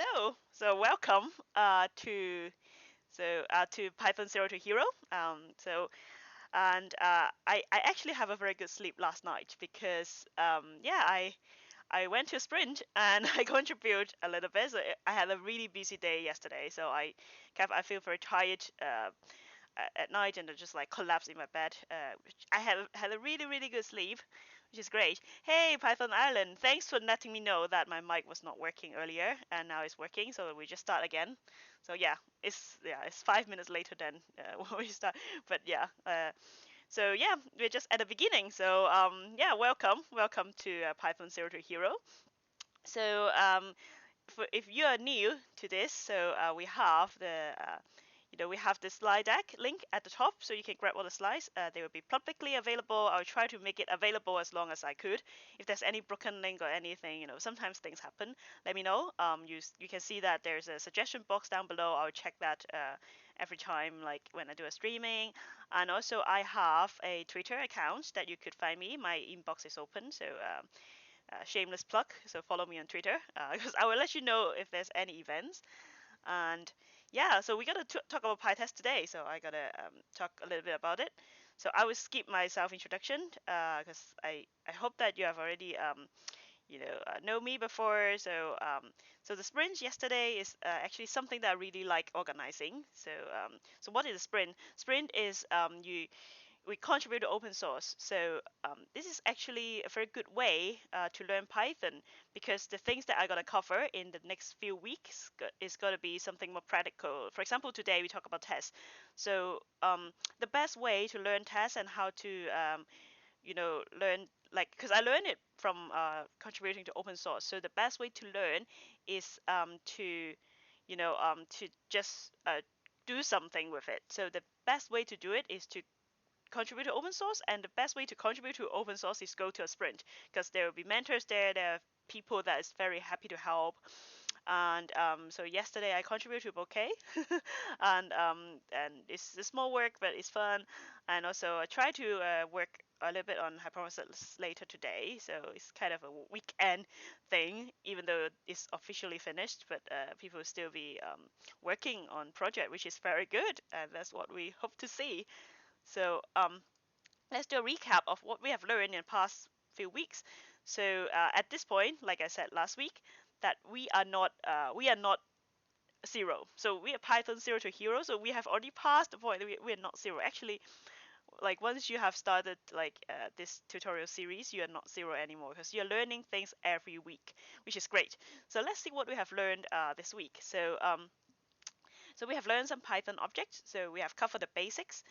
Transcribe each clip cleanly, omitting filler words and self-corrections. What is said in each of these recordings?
Hello. So welcome to Python Zero to Hero. I actually have a very good sleep last night because I went to sprint and I contribute a little bit. So I had a really busy day yesterday. So I feel very tired at night and I just like collapse in my bed. I have had a really good sleep, which is great. Hey Python Island, thanks for letting me know that my mic was not working earlier and now it's working. So we just start again. So it's 5 minutes later than when we start. But we're just at the beginning. So welcome to Python Zero to Hero. So if you are new to this, we have we have the slide deck link at the top, so you can grab all the slides. They will be publicly available. I'll try to make it available as long as I could. If there's any broken link or anything, sometimes things happen. Let me know. You can see that there's a suggestion box down below. I'll check that every time, like when I do a streaming. And also, I have a Twitter account that you could find me. My inbox is open, so. Shameless plug. So follow me on Twitter because I will let you know if there's any events. And so we gotta talk about Pytest today. So I gotta talk a little bit about it. So I will skip my self introduction because I hope that you have already know me before. So the sprint yesterday is actually something that I really like organizing. So what is a sprint? Sprint is we contribute to open source. So this is actually a very good way to learn Python because the things that I'm going to cover in the next few weeks is going to be something more practical. For example, today we talk about tests. So the best way to learn tests and how to learn, like, because I learned it from contributing to open source. So the best way to learn is to just do something with it. So the best way to do it is to contribute to open source, and the best way to contribute to open source is go to a sprint because there will be mentors there are people that is very happy to help. And so yesterday I contributed to Bouquet, and it's a small work but it's fun. And also I try to work a little bit on hypothesis later today, so it's kind of a weekend thing, even though it's officially finished. But people will still be working on project, which is very good, and that's what we hope to see. So let's do a recap of what we have learned in the past few weeks. So at this point, like I said last week, that we are not zero. So we are Python zero to hero. So we have already passed the point. We are not zero. Actually, like once you have started like this tutorial series, you are not zero anymore because you're learning things every week, which is great. So let's see what we have learned this week. So we have learned some Python objects. So we have covered the basics.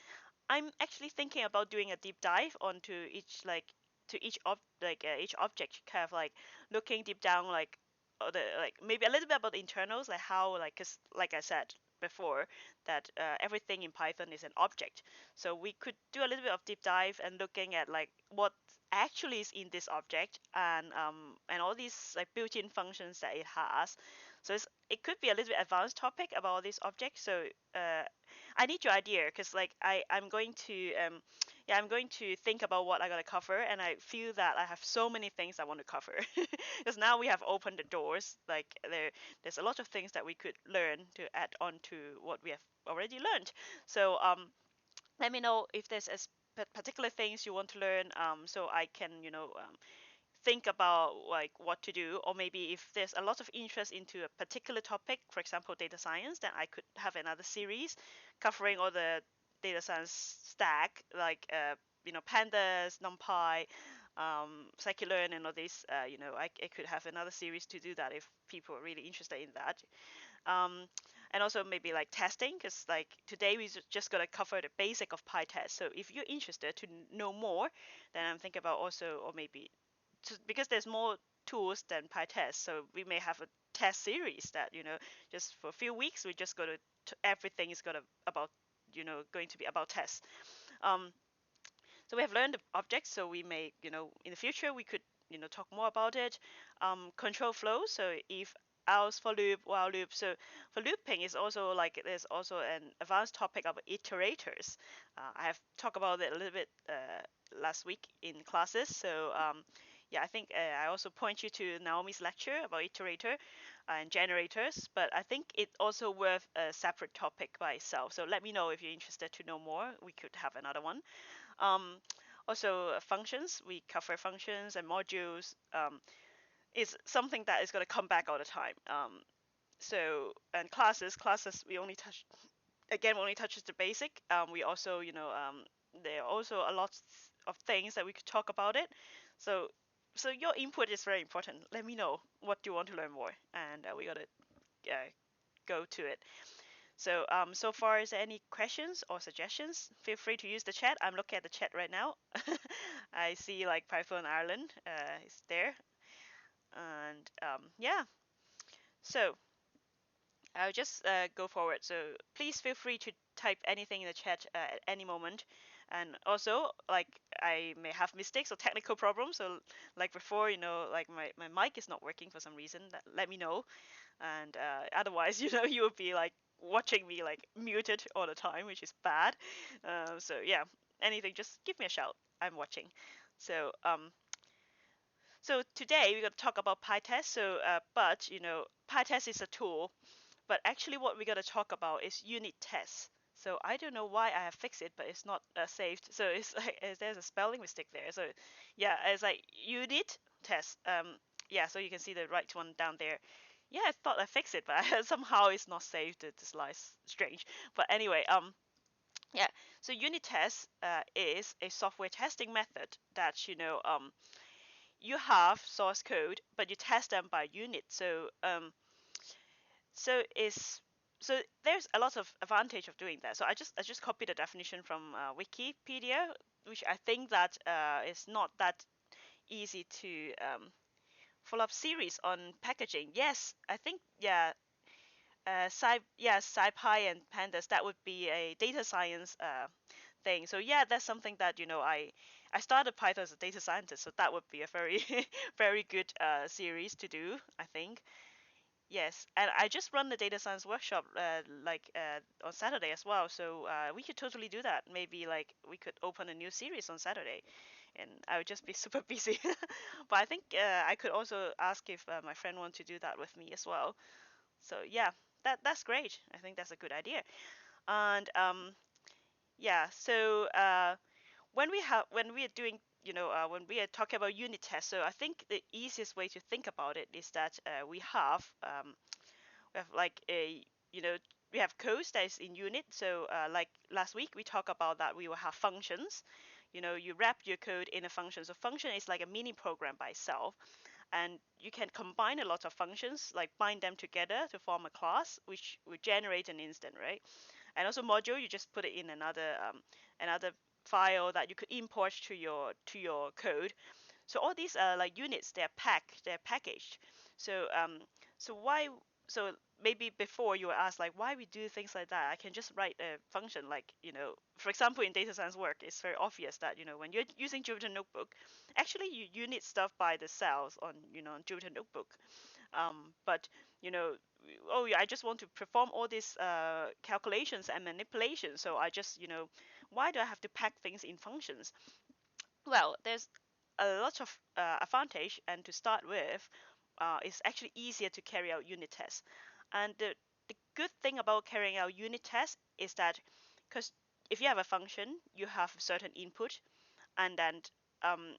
I'm actually thinking about doing a deep dive onto each object, kind of like looking deep down, like maybe a little bit about the internals, like how, like, cause like I said before, that everything in Python is an object. So we could do a little bit of deep dive and looking at like what actually is in this object, and all these like built-in functions that it has. So it could be a little bit advanced topic about all these objects. So I need your idea because like I'm going to think about what I'm gonna cover, and I feel that I have so many things I want to cover because now we have opened the doors. Like there's a lot of things that we could learn to add on to what we have already learned. So let me know if there's particular things you want to learn, so I can think about like what to do. Or maybe if there's a lot of interest into a particular topic, for example data science, then I could have another series covering all the data science stack, like pandas, numpy, scikit-learn, and all this. I could have another series to do that if people are really interested in that. And also maybe like testing, because like today we just gonna cover the basic of Pytest. So if you're interested to know more, then I'm thinking about also, or maybe because there's more tools than Pytest, so we may have a test series that just for a few weeks we just go to everything is going to be about tests. Um, so we have learned the objects, so we may in the future we could talk more about it. Control flow, so if else, for loop, while loop. So for looping is also like there's also an advanced topic about iterators. I have talked about it a little bit last week in classes. So yeah, I think I also point you to Naomi's lecture about iterator and generators, but I think it also worth a separate topic by itself. So let me know if you're interested to know more. We could have another one. Um, Also, functions. We cover functions and modules. Is something that is going to come back all the time. So and classes we only touch again only touches the basic. We also there are also a lot of things that we could talk about it. So your input is very important. Let me know what you want to learn more, and we gotta go to it. So so far, is there any questions or suggestions? Feel free to use the chat. I'm looking at the chat right now. I see like Python Ireland is there, and yeah. So I'll just go forward. So please feel free to type anything in the chat at any moment. And also, like, I may have mistakes or technical problems. So, like before, like my mic is not working for some reason. Let me know. And otherwise, you will be like watching me like muted all the time, which is bad. So yeah, anything, just give me a shout. I'm watching. So today we're gonna talk about Pytest. So but Pytest is a tool, but actually, what we're going to talk about is unit tests. So I don't know why I have fixed it, but it's not saved. So it's like there's a spelling mistake there. So yeah, it's like unit test. Yeah, so you can see the right one down there. Yeah, I thought I fixed it, but somehow it's not saved. It's like strange. But anyway, yeah. So unit test is a software testing method that you have source code, but you test them by unit. So is so there's a lot of advantage of doing that. So I just copied the definition from Wikipedia, which I think that is not that easy to follow up series on packaging. Yes, I think yeah. SciPy and Pandas, that would be a data science thing. So yeah, that's something that I started Python as a data scientist, so that would be a very very good series to do, I think. Yes, and I just run the data science workshop on Saturday as well, so we could totally do that. Maybe like we could open a new series on Saturday, and I would just be super busy. But I think I could also ask if my friend wants to do that with me as well. So yeah, that's great. I think that's a good idea. And yeah, so when we are doing when we are talking about unit tests, so I think the easiest way to think about it is that we have like a we have codes that is in unit. So like last week we talked about that we will have functions. You wrap your code in a function. So function is like a mini program by itself, and you can combine a lot of functions, like bind them together to form a class, which will generate an instant, right? And also module, you just put it in another file that you could import to your code. So all these are like units. They're packaged. So so why so maybe before you were asked like why we do things like that. I can just write a function like for example, in data science work, it's very obvious that when you're using Jupyter Notebook, actually you unit stuff by the cells on on Jupyter Notebook. But you know oh yeah, I just want to perform all these calculations and manipulations. So I just why do I have to pack things in functions? Well, there's a lot of advantage, and to start with, it's actually easier to carry out unit tests. And the good thing about carrying out unit tests is that because if you have a function, you have certain input, and then um,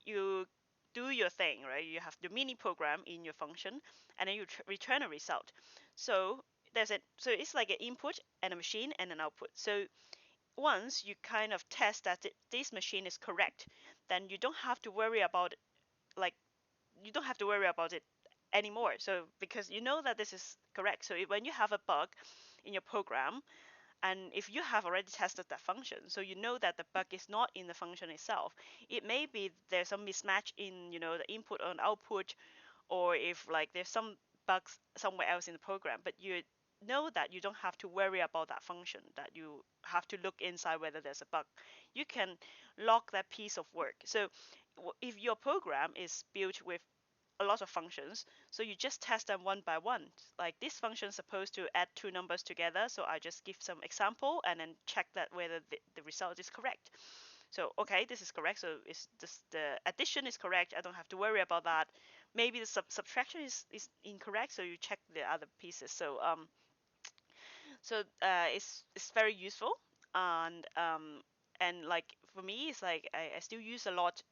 you do your thing, right? You have the mini program in your function, and then you return a result. So so it's like an input and a machine and an output. So once you kind of test that this machine is correct, then you don't have to worry about like you don't have to worry about it anymore. So because you know that this is correct. So when you have a bug in your program, and if you have already tested that function, so you know that the bug is not in the function itself. It may be there's some mismatch in the input and output, or if like there's some bugs somewhere else in the program, but you know that you don't have to worry about that function, that you have to look inside whether there's a bug. You can log that piece of work. So if your program is built with a lot of functions, so you just test them one by one. Like this function is supposed to add two numbers together, so I just give some example and then check that whether the result is correct. So okay, this is correct. So is this, the addition is correct. I don't have to worry about that. Maybe the subtraction is incorrect. So you check the other pieces. It's very useful. And like for me, it's like I still use a lot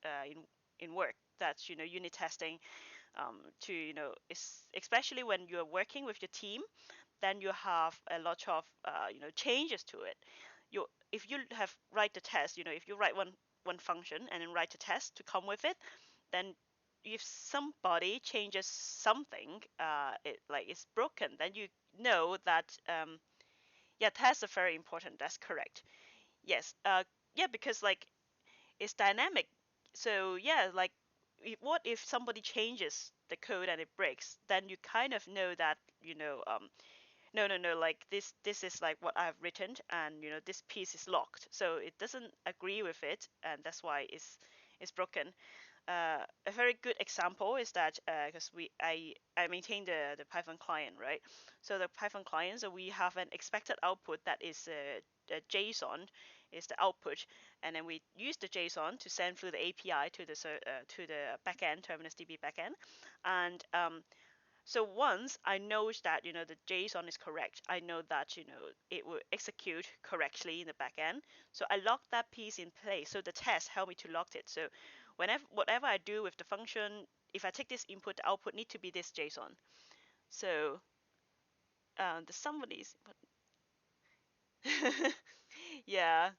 in work. That's unit testing, to especially when you're working with your team, then you have a lot of changes to it. If you have write the test, if you write one function and then write a test to come with it, then if somebody changes something, it's broken, then you know that yeah, tests are very important. That's correct. Yes. Yeah, because like it's dynamic. So yeah, like what if somebody changes the code and it breaks? Then you kind of know that no, no, no, like this is like what I've written, and this piece is locked, so it doesn't agree with it, and that's why it's broken. A very good example is that because I maintain the Python client, right? So the Python client, so we have an expected output that is a JSON is the output, and then we use the JSON to send through the API to the backend, Terminus DB backend, and so once I know that the JSON is correct, I know that it will execute correctly in the backend. So I lock that piece in place. So the test help me to lock it. So whatever I do with the function, if I take this input, the output need to be this JSON. So the somebody's yeah.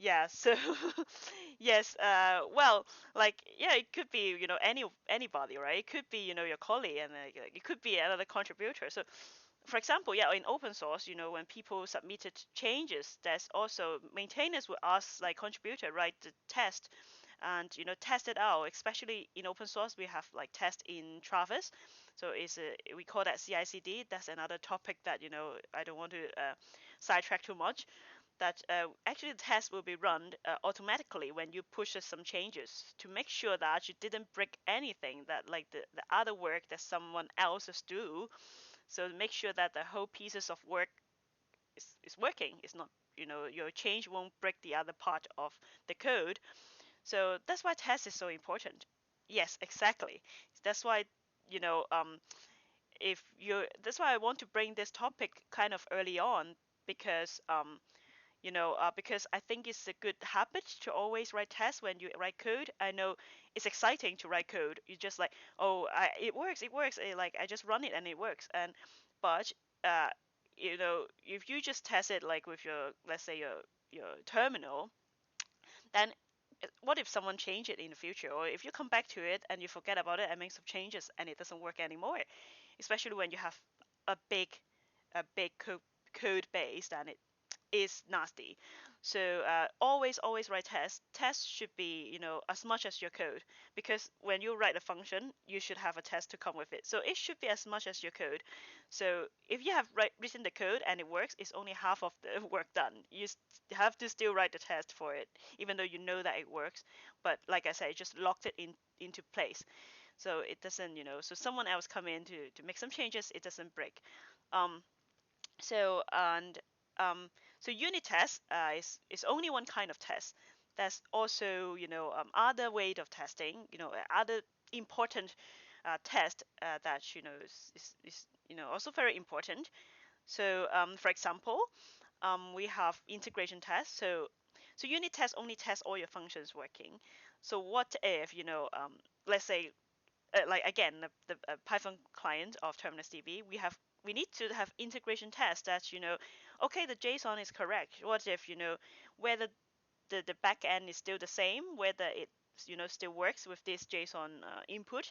Yeah, so yes, well, like yeah, it could be anybody, right? It could be your colleague, and like, it could be another contributor. So for example, yeah, in open source, when people submitted changes, there's also maintainers will ask like contributor write the test and test it out. Especially in open source, we have like test in Travis, so we call that CI/CD. That's another topic that I don't want to sidetrack too much. That actually the test will be run automatically when you push some changes to make sure that you didn't break anything that like the other work that someone else has do. So make sure that the whole pieces of work is working. It's not, your change won't break the other part of the code. So that's why test is so important. Yes, exactly. That's why, you know, um, if you that's why I want to bring this topic kind of early on, because because I think it's a good habit to always write tests when you write code. I know it's exciting to write code. You just like, oh, it works. Like I just run it and it works. But uh, if you just test it like with your, let's say your terminal, then what if someone change it in the future, or if you come back to it and you forget about it and make some changes and it doesn't work anymore, especially when you have a big code base, then it is nasty. So always write tests. Tests should be as much as your code, because when you write a function, you should have a test to come with it. So it should be as much as your code. So if you have written the code and it works, it's only half of the work done. You have to still write the test for it, even though you know that it works. But like I said, just locked it into place, so it doesn't so someone else come in to make some changes, it doesn't break. um so and so unit test is only one kind of test. There's also other way of testing, other important test that is also very important. So for example, we have integration tests. So unit test only tests all your functions working. So what if let's say like again the Python client of Terminus DB, we need to have integration tests that okay, the JSON is correct. What if whether the back end is still the same, whether it still works with this JSON input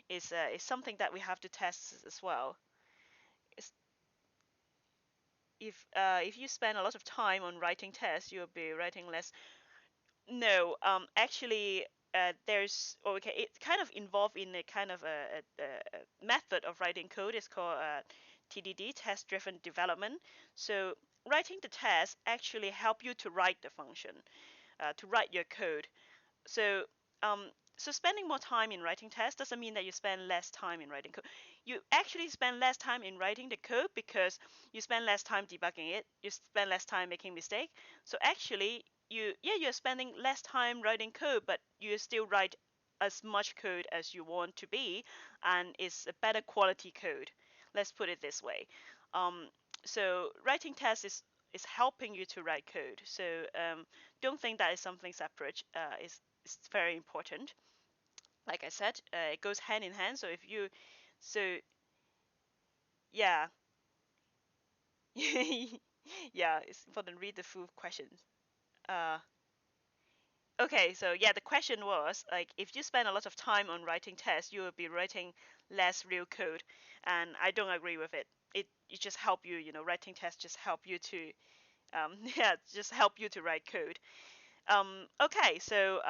is something that we have to test as well. It's, if you spend a lot of time on writing tests, you'll be writing less. No, actually, there's okay. It's kind of involved in a kind of a method of writing code. It's called TDD, test-driven development. So writing the test actually help you to write the function, to write your code. So um, so spending more time in writing tests doesn't mean that you spend less time in writing code. You actually spend less time in writing the code because you spend less time debugging it. You spend less time making mistakes. So actually, you're spending less time writing code, but you still write as much code as you want to be, and it's a better quality code. Let's put it this way. Um, so writing tests is helping you to write code. So don't think that is something separate. It's very important. Like I said, it goes hand in hand. So yeah, yeah, it's important. Read the full questions. Uh, okay, so yeah, the question was like, if you spend a lot of time on writing tests, you will be writing less real code, and I don't agree with it. It just help you, writing tests just help you to, yeah, just help you to write code. Okay, so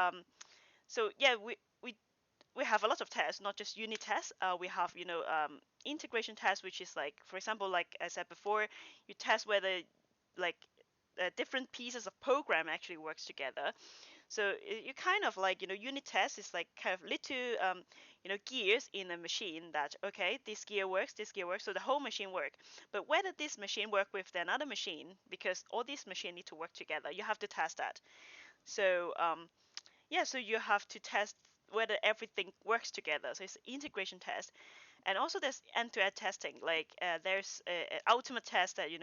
yeah, we have a lot of tests, not just unit tests. We have, integration tests, which is like, for example, like I said before, you test whether like different pieces of program actually works together. So you kind of like, unit test is like kind of little, gears in a machine that, okay, this gear works, so the whole machine work. But whether this machine work with another machine, because all these machines need to work together, you have to test that. So yeah, so you have to test whether everything works together. So it's an integration test, and also there's end-to-end testing. Like there's an ultimate test that you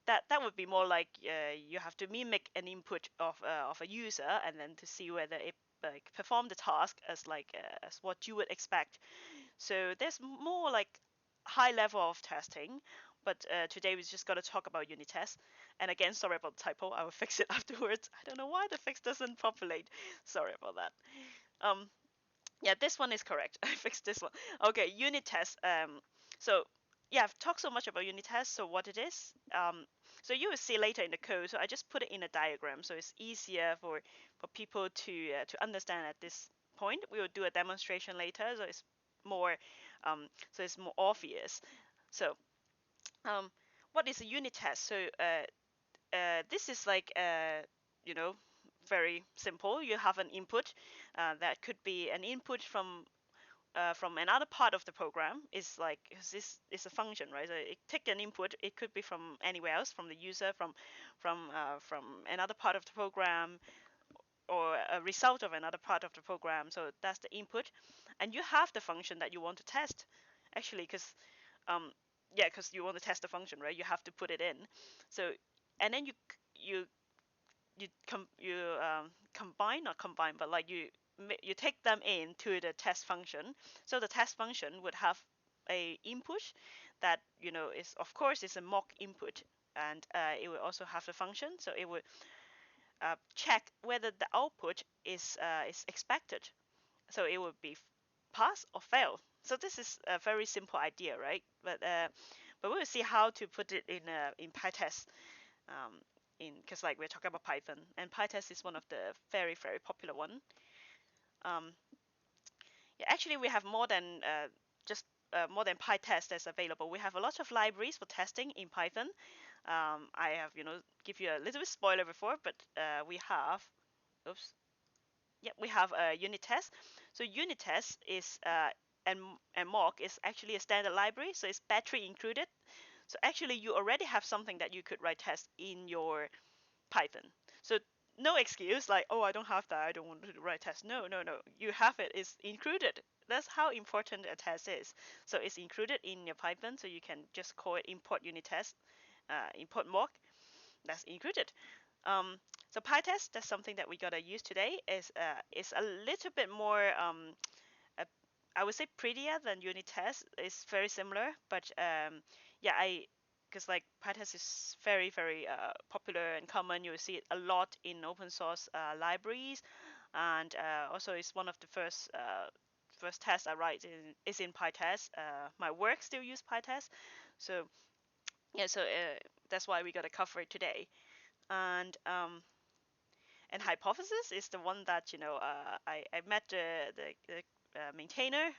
that would be more like you have to mimic an input of a user, and then to see whether it like perform the task as what you would expect. So there's more like high level of testing, but today we just got to talk about unit tests. And again, sorry about the typo. I will fix it afterwards. I don't know why the fix doesn't populate. Sorry about that. Um, yeah, this one is correct. I fixed this one. Okay, unit tests. So yeah, I've talked so much about unit tests. So what it is. So you will see later in the code. So I just put it in a diagram, so it's easier for people to understand at this point. We will do a demonstration later, so it's more so it's more obvious. So um, what is a unit test? So this is like you know very simple. You have an input that could be an input from another part of the program. Is like this is a function, right? So it take an input. It could be from anywhere else, from the user, from another part of the program, or a result of another part of the program. So that's the input, and you have the function that you want to test, actually, because um, yeah, because you want to test the function, right? You have to put it in. So and then you you combine, not combine, but like you take them into the test function. So the test function would have a input that is, of course, is a mock input, and it will also have the function. So it would check whether the output is expected. So it would be pass or fail. So this is a very simple idea, right? But we'll see how to put it in Pytest. Um, in because like we're talking about Python, and Pytest is one of the very popular one. Um, yeah, actually we have just more than Pytest that's available. We have a lot of libraries for testing in Python. I have give you a little bit spoiler before, but we have oops yeah, we have a unit test. So unit test is and mock is actually a standard library, so it's battery included. So actually you already have something that you could write tests in your Python. So no excuse like, oh, I don't have that, I don't want to write tests. No, no, no. You have it. It's included. That's how important a test is. So it's included in your Python, so you can just call it import unit test, import mock. That's included. Um, so Pytest, that's something that we gotta use today. Is a little bit more uh, I would say prettier than unit test. It's very similar, but yeah, I because like Pytest is very popular and common. You will see it a lot in open source libraries, and also it's one of the first tests I write is in Pytest. My work still use Pytest, so yeah, so that's why we gotta cover it today. And hypothesis is the one that I met the maintainer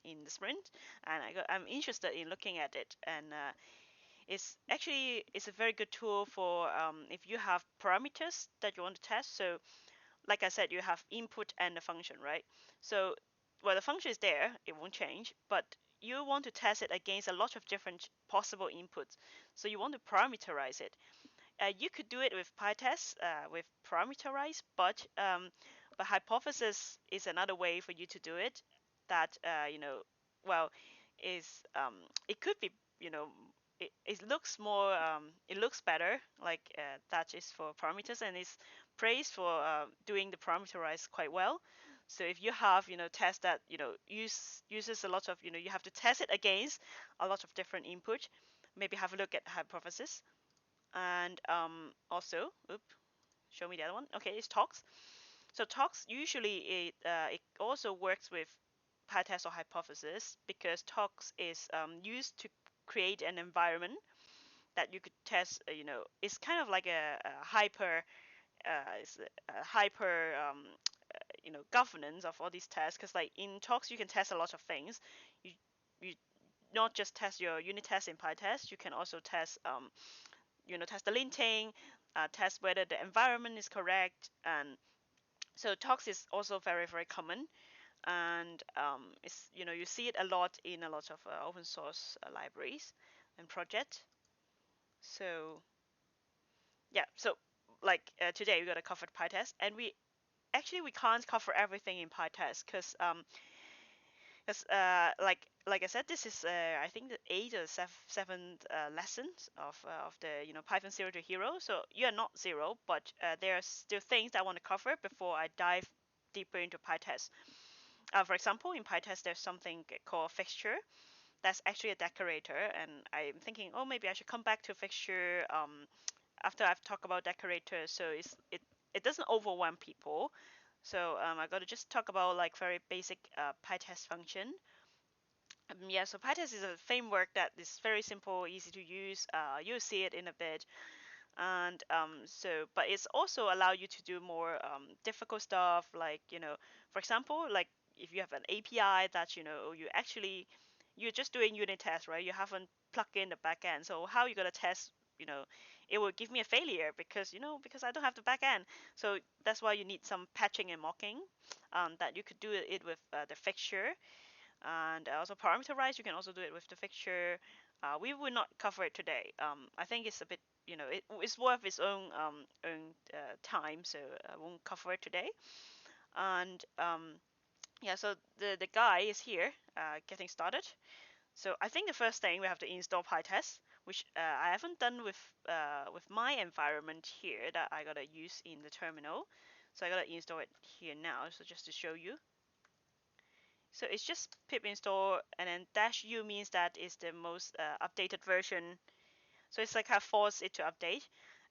in the sprint, and I'm interested in looking at it. And it's a very good tool for if you have parameters that you want to test. So like I said, you have input and the function, right? So, well, the function is there, it won't change, but you want to test it against a lot of different possible inputs. So you want to parameterize it. You could do it with Pytest, with parameterize, but hypothesis is another way for you to do it. That well, is it could be it looks more it looks better like that is for parameters and is praised for doing the parameterize quite well. So if you have test that uses a lot of you have to test it against a lot of different input, maybe have a look at hypothesis. And also, show me the other one. Okay, it's talks. So talks usually it also works with Pytest or hypothesis because talks is used to create an environment that you could test. It's kind of like a hyper it's a hyper governance of all these tests because like in talks you can test a lot of things. You not just test your unit test in Pytest, you can also test test the linting, test whether the environment is correct, and so talks is also very very common, and it's you see it a lot in a lot of open source libraries and projects. So yeah, so like today we got to cover Pytest, and we can't cover everything in Pytest because like I said, this is I think the eighth or seventh lessons of the Python zero to hero. So you're not zero, but there are still things I want to cover before I dive deeper into Pytest. For example, in Pytest there's something called fixture. That's actually a decorator, and I'm thinking, oh, maybe I should come back to fixture after I've talked about decorators, so it doesn't overwhelm people. So I got to just talk about like very basic Pytest function. Yeah, so Pytest is a framework that is very simple, easy to use. You'll see it in a bit, and but it's also allow you to do more difficult stuff, like for example, like if you have an API that you're just doing unit tests, right? You haven't plugged in the backend, so how you gonna test? You know, it will give me a failure because I don't have the backend. So that's why you need some patching and mocking, that you could do it with the fixture and also parameterize. You can also do it with the fixture. We will not cover it today. I think it's a bit, it's worth its own time, so I won't cover it today. And yeah, so the guy is here, getting started. So I think the first thing we have to install Pytest, which I haven't done with my environment here that I gotta use in the terminal. So I gotta install it here now. So just to show you. So it's just pip install, and then -u means that is the most updated version. So it's like I force it to update,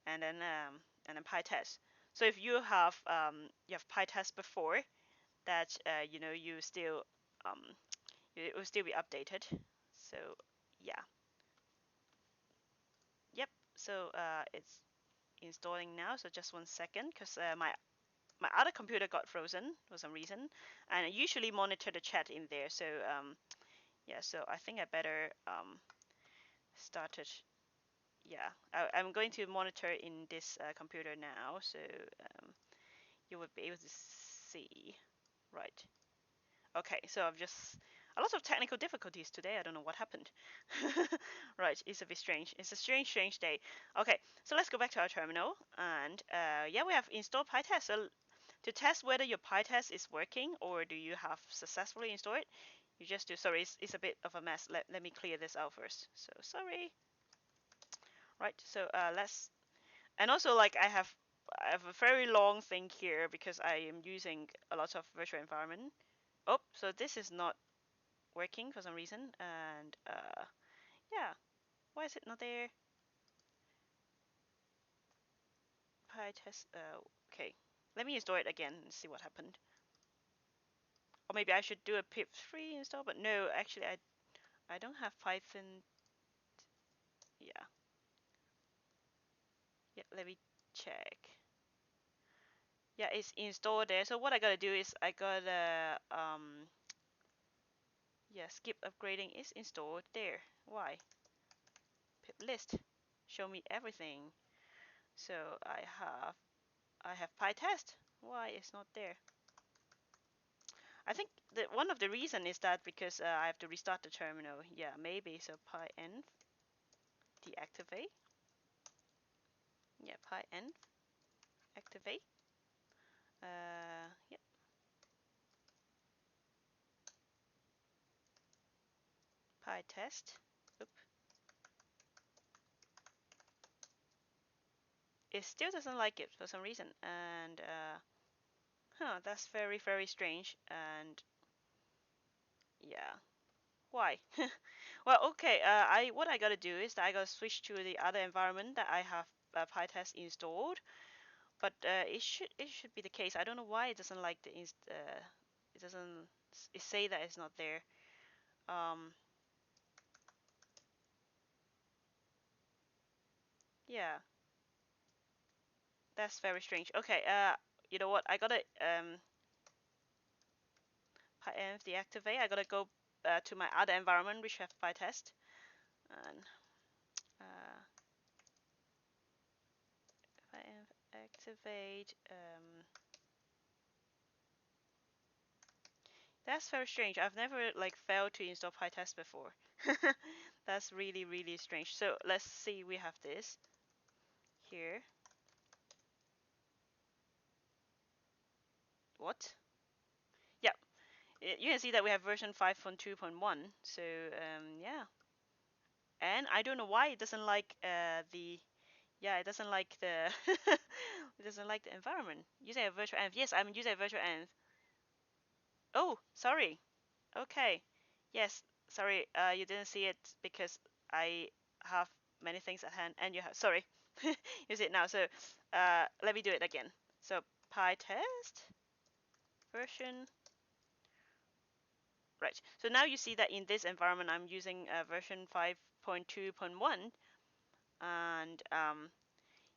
and then Pytest. So if you have Pytest before that, you still it will still be updated. So yeah, yep. So it's installing now. So just 1 second, because my other computer got frozen for some reason, and I usually monitor the chat in there. So yeah, so I think I better start it. Yeah, I'm going to monitor in this computer now, so you would be able to see. Right. Okay, so I've just a lot of technical difficulties today. I don't know what happened. Right, it's a bit strange. It's a strange day. Okay, so let's go back to our terminal, and yeah, we have installed Pytest. So to test whether your Pytest is working or do you have successfully installed it, you just do. Sorry, it's a bit of a mess. Let me clear this out first. So sorry. Right, so let's, and also like I have a very long thing here because I am using a lot of virtual environment. Oh, so this is not working for some reason, and yeah, why is it not there? Pytest. Okay, let me install it again and see what happened. Or maybe I should do a pip3 install, but no, actually I don't have Python. Yeah, yeah. Let me check. Yeah, it's installed there. So what I gotta do is I gotta yeah, skip upgrading is installed there. Why? Pip list. Show me everything. So I have Pytest. Why it's not there? I think that one of the reason is that because I have to restart the terminal. Yeah, maybe. So pyenv deactivate. Yeah, pyenv activate. Yep. Pytest. Oop. It still doesn't like it for some reason, and that's very very strange. And yeah, why? Well, okay. What I gotta do is that I gotta switch to the other environment that I have Pytest installed. But it should be the case. I don't know why it doesn't like it doesn't say that it's not there. Um, yeah, that's very strange. Okay, you know what? I gotta pyenv deactivate. I gotta go to my other environment which have Pytest and uh, pyenv activate. That's very strange. I've never like failed to install Pytest before. That's really really strange. So let's see. We have this here. What? Yeah, you can see that we have version 5.2.1. So yeah, and I don't know why it doesn't like the yeah, it doesn't like the it doesn't like the environment. Using a virtual env. Yes, I'm using a virtual env. Oh, sorry. Okay. Yes, sorry. You didn't see it because I have many things at hand, and you have. Sorry. You see it now. So let me do it again. So pytest version. Right. So now you see that in this environment, I'm using version 5.2.1, and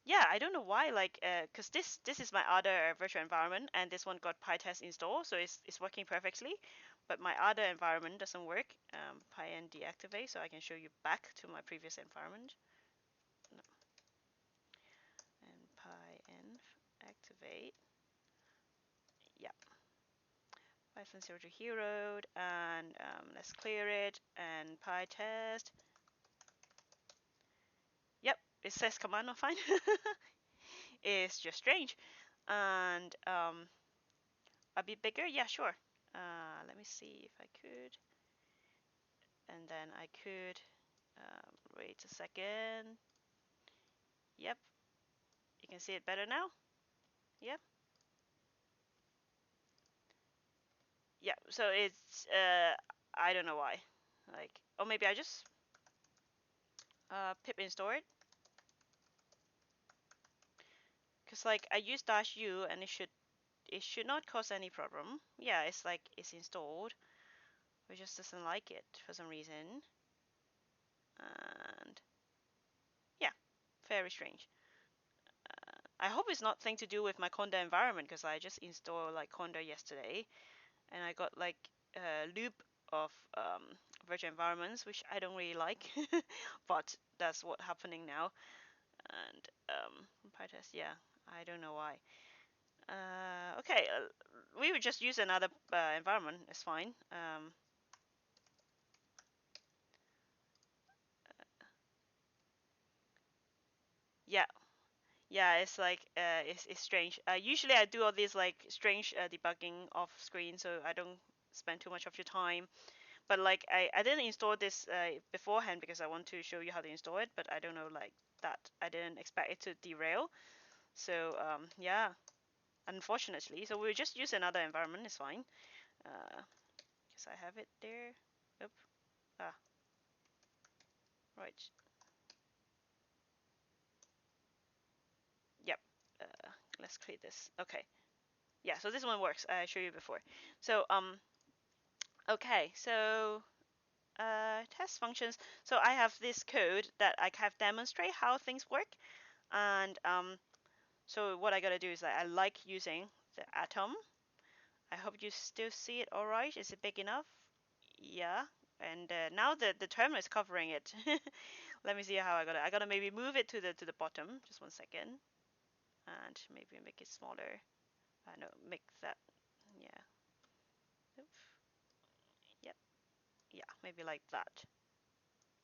yeah, I don't know why, like, cause this is my other virtual environment, and this one got Pytest installed, so it's working perfectly, but my other environment doesn't work. Pyenv deactivate, so I can show you back to my previous environment. No. And pyenv activate. Yeah. Python 0 to hero, and let's clear it, and pytest. Yep, it says command not fine. It's just strange. And a bit bigger, yeah, sure. Let me see if I could. And then I could, wait a second. Yep, you can see it better now. Yep. Yeah, so it's, I don't know why. Like, or maybe I just pip install it. Cause like I use -u and it should not cause any problem. Yeah, it's like it's installed. It just doesn't like it for some reason. And yeah, very strange. I hope it's not thing to do with my conda environment because I just installed like conda yesterday, and I got like a loop of virtual environments which I don't really like, but that's what's happening now. And Pytest, yeah, I don't know why. Okay, we would just use another environment. It's fine. Yeah, yeah, it's like it's strange. Usually I do all these like strange debugging off screen, so I don't spend too much of your time. But like I didn't install this beforehand because I want to show you how to install it, but I don't know like that. I didn't expect it to derail. So yeah, unfortunately. So we'll just use another environment. It's fine. Because I have it there. Oop. Ah, right. Yep. Uh, let's create this. Okay. Yeah. So this one works. I showed you before. So okay. So test functions. So I have this code that I have demonstrate how things work, and so what I gotta do is that I like using the atom. I hope you still see it all right. Is it big enough? Yeah. And now the terminal is covering it. Let me see how I gotta maybe move it to the bottom. Just one second, and maybe make it smaller. no, make that, yeah, oops, yeah, yeah, maybe like that.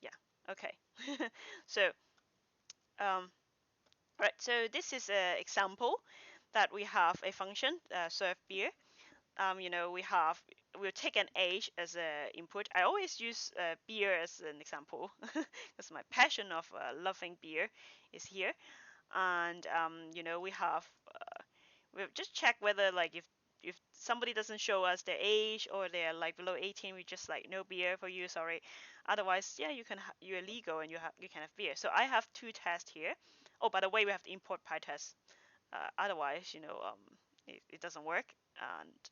Yeah, okay. So, right, so this is an example that we have a function, serve beer. We'll take an age as an input. I always use beer as an example because my passion of loving beer is here. And we'll just check whether, like, if somebody doesn't show us their age or they're like below 18, we just like no beer for you, sorry. Otherwise, yeah, you're legal and you can have beer. So I have two tests here. Oh, by the way, we have to import Pytest. Otherwise, it doesn't work. And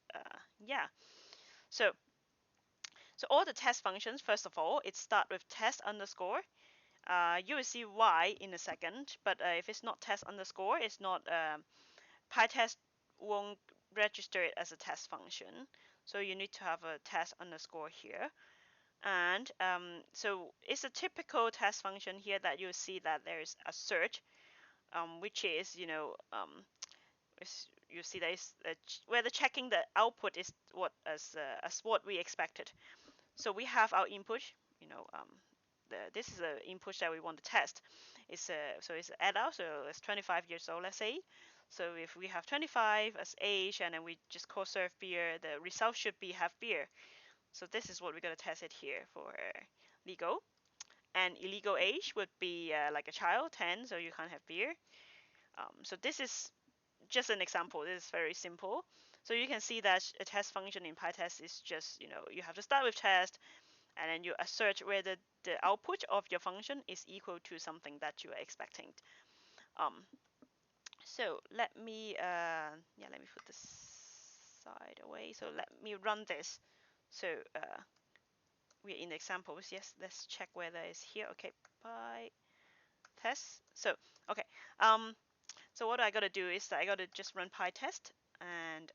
yeah, so all the test functions, first of all, it start with test underscore. You will see why in a second, but if it's not test underscore, it's not Pytest won't register it as a test function. So you need to have a test underscore here. And so it's a typical test function here that you'll see that there's a search, which is, you see that is whether checking the output is as what we expected. So we have our input, this is the input that we want to test. It's an adult, so it's 25 years old, let's say. So if we have 25 as age and then we just call serve beer, the result should be have beer. So this is what we're going to test it here for legal. And illegal age would be like a child, 10, so you can't have beer. So this is just an example. This is very simple. So you can see that a test function in Pytest is just, you have to start with test, and then you assert whether the output of your function is equal to something that you are expecting. So let me put this side away. So let me run this. So we're in the examples. Yes, let's check whether it's here. Okay, Pytest. So okay, so what I gotta do is I gotta just run Pytest and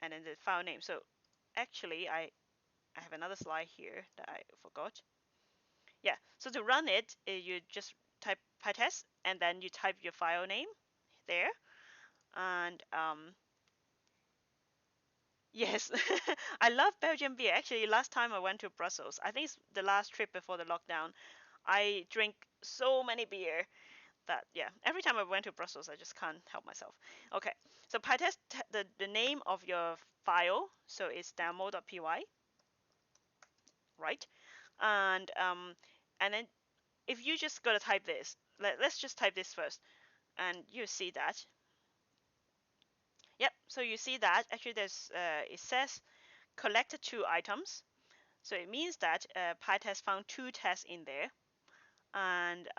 then the file name. So actually, I have another slide here that I forgot. Yeah, so to run it, you just type Pytest and then you type your file name there. And yes, I love Belgian beer. Actually, last time I went to Brussels, I think it's the last trip before the lockdown, I drink so many beer that, yeah, every time I went to Brussels, I just can't help myself. Okay, so Pytest, the name of your file, so it's demo.py, right? And then if you just gotta type this, let's just type this first, and you see that. Yep. So you see that actually there's it says collected 2 items. So it means that Pytest found 2 tests in there, and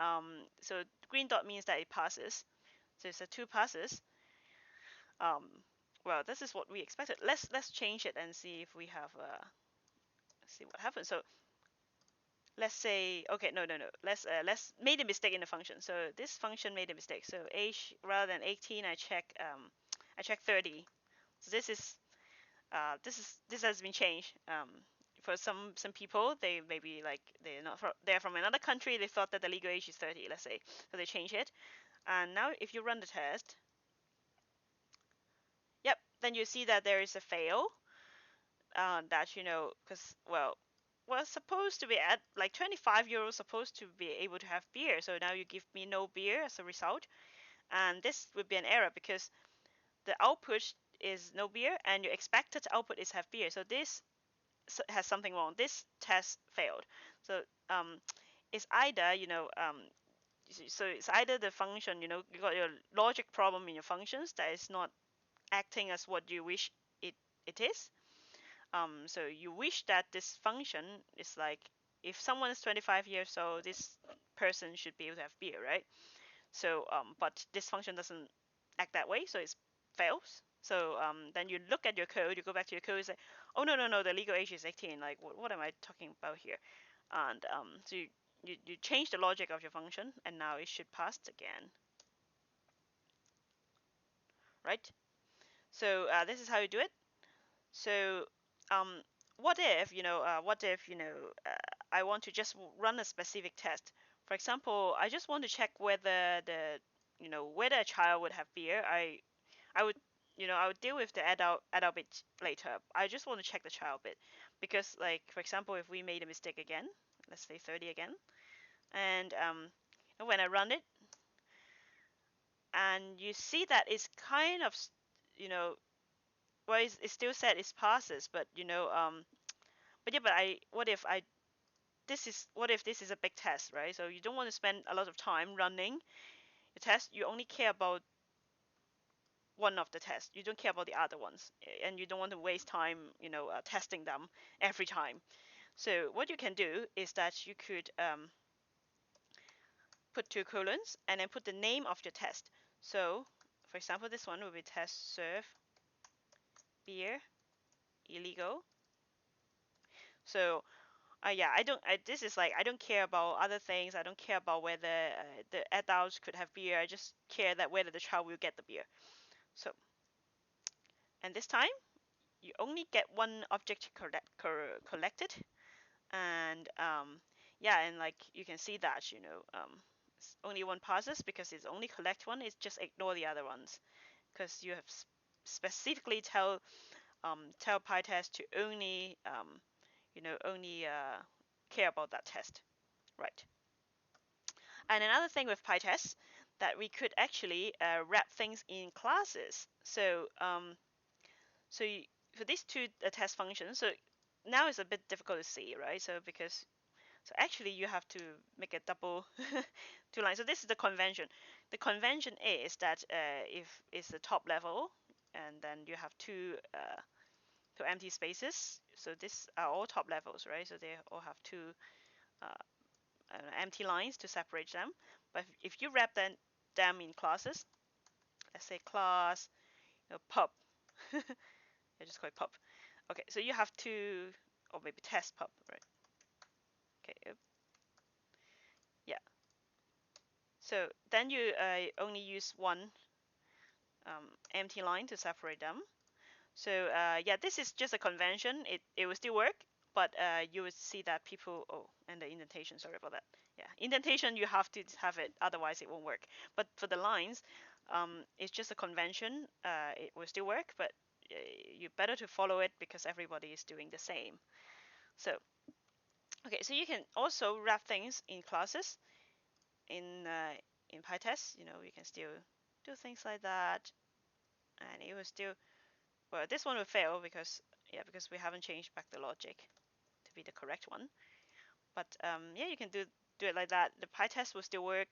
so green dot means that it passes. So it's a 2 passes. Um, well, this is what we expected. Let's change it and see if we have see what happens. So let's say, okay, no, let's made a mistake in the function. So this function made a mistake. So age rather than 18, I check 30. So this has been changed. For some people, they maybe like they're from another country. They thought that the legal age is 30, let's say, so they change it. And now if you run the test, yep, then you see that there is a fail. That because supposed to be at like 25 euros, supposed to be able to have beer. So now you give me no beer as a result, and this would be an error because the output is no beer and your expected output is have beer. So this has something wrong. This test failed. So it's either so it's either the function, you got your logic problem in your functions that is not acting as what you wish it is. So you wish that this function is like, if someone is 25 years old, this person should be able to have beer, right? So but this function doesn't act that way, so it fails. So then you look at your code, you go back to your code, and say, oh no, the legal age is 18. Like what am I talking about here? And so you change the logic of your function, and now it should pass again, right? So this is how you do it. So um, I want to just run a specific test. For example, I just want to check whether whether a child would have beer. I would I'll deal with the adult bit later. I just want to check the child bit because, like, for example, if we made a mistake again, let's say 30 again, and when I run it, and you see that it's kind of, you know, well, it still said it passes, but but yeah, but what if this is a big test, right? So you don't want to spend a lot of time running the test. You only care about one of the tests. You don't care about the other ones, and you don't want to waste time, testing them every time. So what you can do is that you could put two colons and then put the name of your test. So, for example, this one will be test serve beer illegal. So, yeah, this is like I don't care about other things. I don't care about whether the adults could have beer. I just care that whether the child will get the beer. So, and this time you only get one object collected, and yeah, and like you can see that only one passes because it's only collect one. It's just ignore the other ones because you have specifically tell Pytest to only only care about that test, right? And another thing with Pytest that we could actually wrap things in classes. So for these two test functions, so now it's a bit difficult to see, right? So actually you have to make a double two lines. So this is the convention. The convention is that if it's the top level, and then you have two empty spaces. So these are all top levels, right? So they all have two uh, empty lines to separate them. But if you wrap them in classes, let's say class pub, I just call it pub. Okay, so you have two, or maybe test pub, right? Okay, yeah. So then you only use one empty line to separate them. So yeah, this is just a convention. It will still work, but you would see that people. Oh, and the indentation. Sorry about that. Yeah, indentation you have to have it, otherwise it won't work. But for the lines, it's just a convention. It will still work, but you better to follow it because everybody is doing the same. So okay, so you can also wrap things in classes in Pytest. You can still do things like that, and it will still. Well, this one will fail because because we haven't changed back the logic to be the correct one. But yeah, you can do it like that. The Pytest will still work.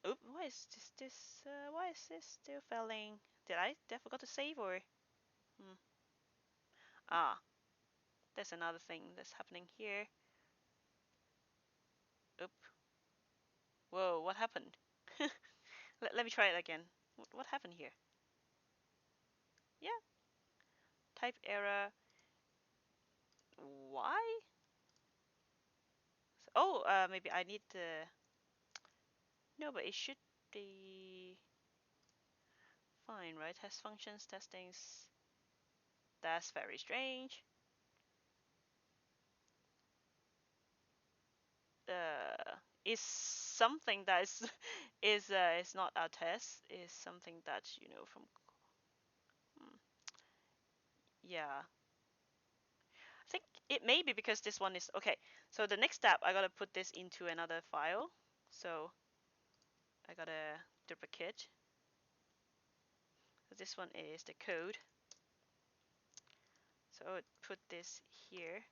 Oop, why is this still failing? Did I forgot to save or? Hmm. Ah, there's another thing that's happening here. Oop. Whoa, what happened? Let me try it again. What happened here? Yeah, type error. Why? Oh, maybe I need the. No, but it should be fine, right? Test functions, testings. That's very strange. Is something that is is not our test. Is something that from. Hmm, yeah, I think it may be because this one is okay. So the next step, I gotta put this into another file. So I gotta duplicate. So this one is the code. So I would put this here.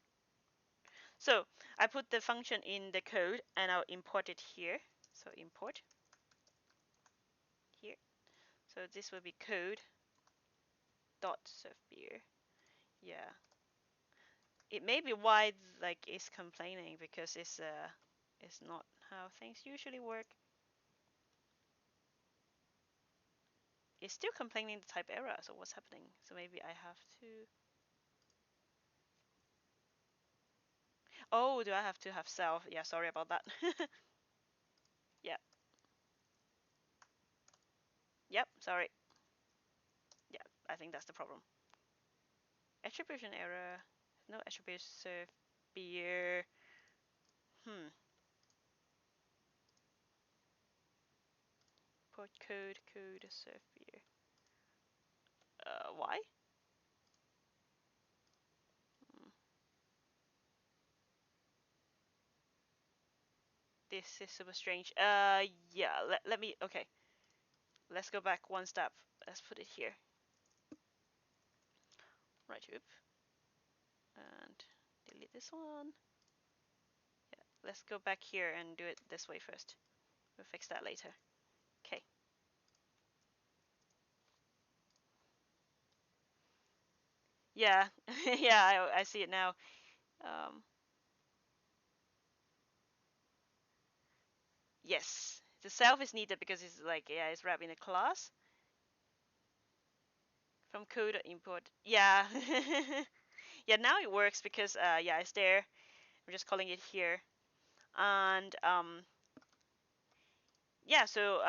So I put the function in the code and I'll import it here. So import here. So this will be code dot serve beer. Yeah. It may be why like it's complaining because it's not how things usually work. It's still complaining the type error. So what's happening? So maybe I have to. Oh, do I have to have self? Yeah, sorry about that. Yeah. Yep. Sorry. Yeah, I think that's the problem. Attribution error. No attribution serve beer. Hmm. Port code serve beer. Why? Hmm. This is super strange. Yeah. Let me. Okay. Let's go back one step. Let's put it here. Right. Oop. And delete this one. Yeah. Let's go back here and do it this way first. We'll fix that later. Okay. Yeah. Yeah. I see it now. Um. Yes. The self is needed because it's like, yeah, it's wrapped in a class from code import. Yeah. Yeah. Now it works because yeah, it's there. I'm just calling it here. And yeah, so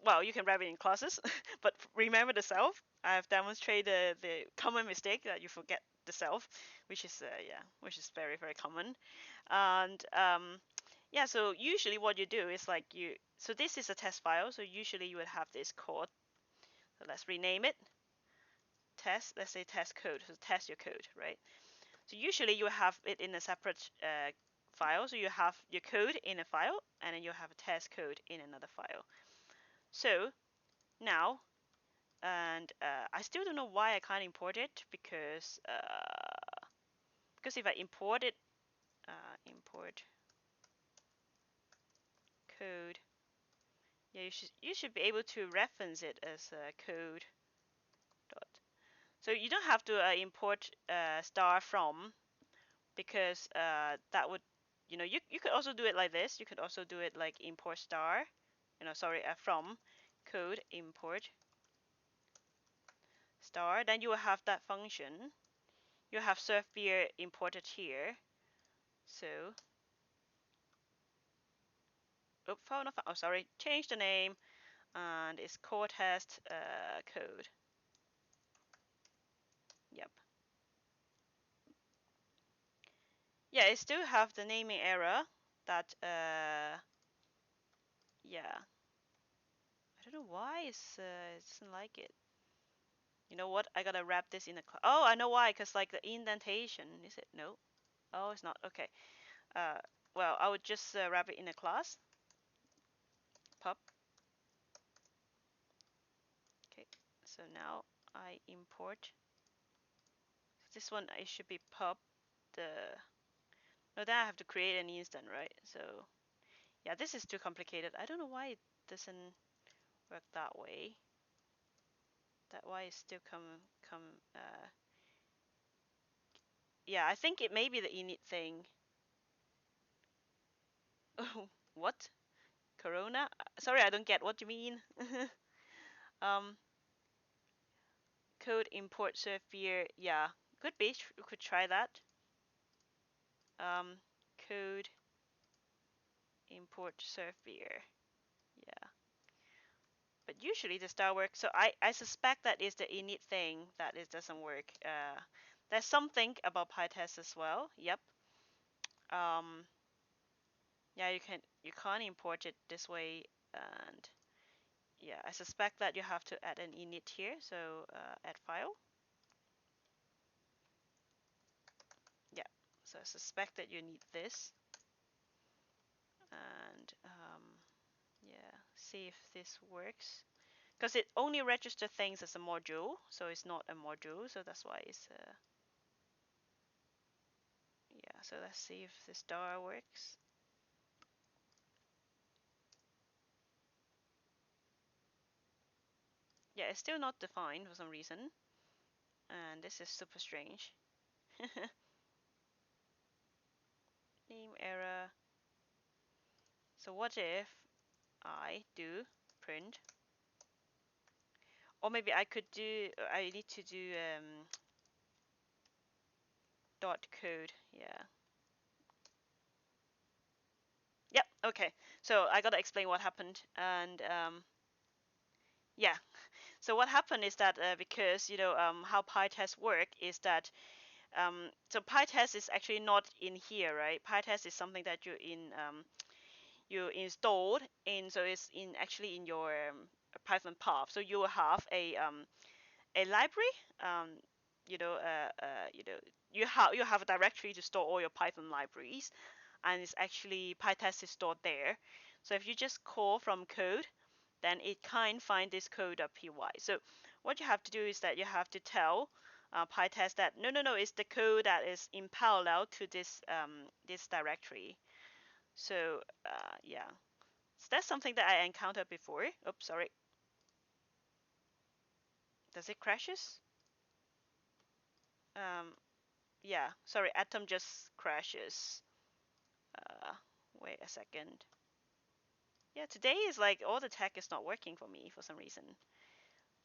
well, you can wrap it in classes, but remember the self. I've demonstrated the common mistake that you forget the self, which is yeah, which is very very common. And yeah, so usually what you do is like you. So this is a test file. So usually you would have this code. So let's rename it test. Let's say test code. So test your code, right? So usually you have it in a separate file. So you have your code in a file, and then you have a test code in another file. So now, and I still don't know why I can't import it because if I import it, import code, yeah, you should be able to reference it as code dot. So you don't have to import star from because that would, you could also do it like this. You could also do it like import star, sorry, from code import star. Then you will have that function. You have serve beer imported here. So, oh, oh, sorry, change the name, and it's core test code. Yep. Yeah, it still have the naming error that, yeah, I don't know why it doesn't like it. You know what? I gotta wrap this in a. Oh, I know why. Cause like the indentation. Is it no? Oh, it's not. Okay. Uh, well, I would just wrap it in a class. Pub. Okay. So now I import. This one it should be pub. The no, then I have to create an instant, right? So yeah, this is too complicated. I don't know why it doesn't work that way. That why it still come. Yeah, I think it may be the init thing. What? Corona? Sorry, I don't get what you mean. um, code import Zephyr. Yeah, could be. We could try that. Um, code import Zephyr. Yeah, but usually the star works. So I suspect that is the init thing that it doesn't work. There's something about Pytest as well. Yep. Um, yeah, you can't import it this way, and yeah, I suspect that you have to add an init here. So add file. Yeah. So I suspect that you need this, and yeah, see if this works. Because it only registers things as a module, so it's not a module, so that's why it's yeah. So let's see if the star works. Yeah, it's still not defined for some reason, and this is super strange. Name error. So what if I do print, or maybe I could do. I need to do dot code. Yeah. Yep. Okay. So I gotta explain what happened, and yeah. So what happened is that because how PyTest work is that so PyTest is actually not in here, right? PyTest is something that you installed in, so it's in actually in your Python path. So you will have a library. You know, you have a directory to store all your Python libraries, and it's actually Pytest is stored there. So if you just call from code, then it can find this code.py. So what you have to do is that you have to tell Pytest that no, it's the code that is in parallel to this directory. So yeah, so that's something that I encountered before. Oops, sorry. Does it crashes? Um, yeah, sorry, Atom just crashes. Uh, Wait a second. Yeah, today is like all the tech is not working for me for some reason.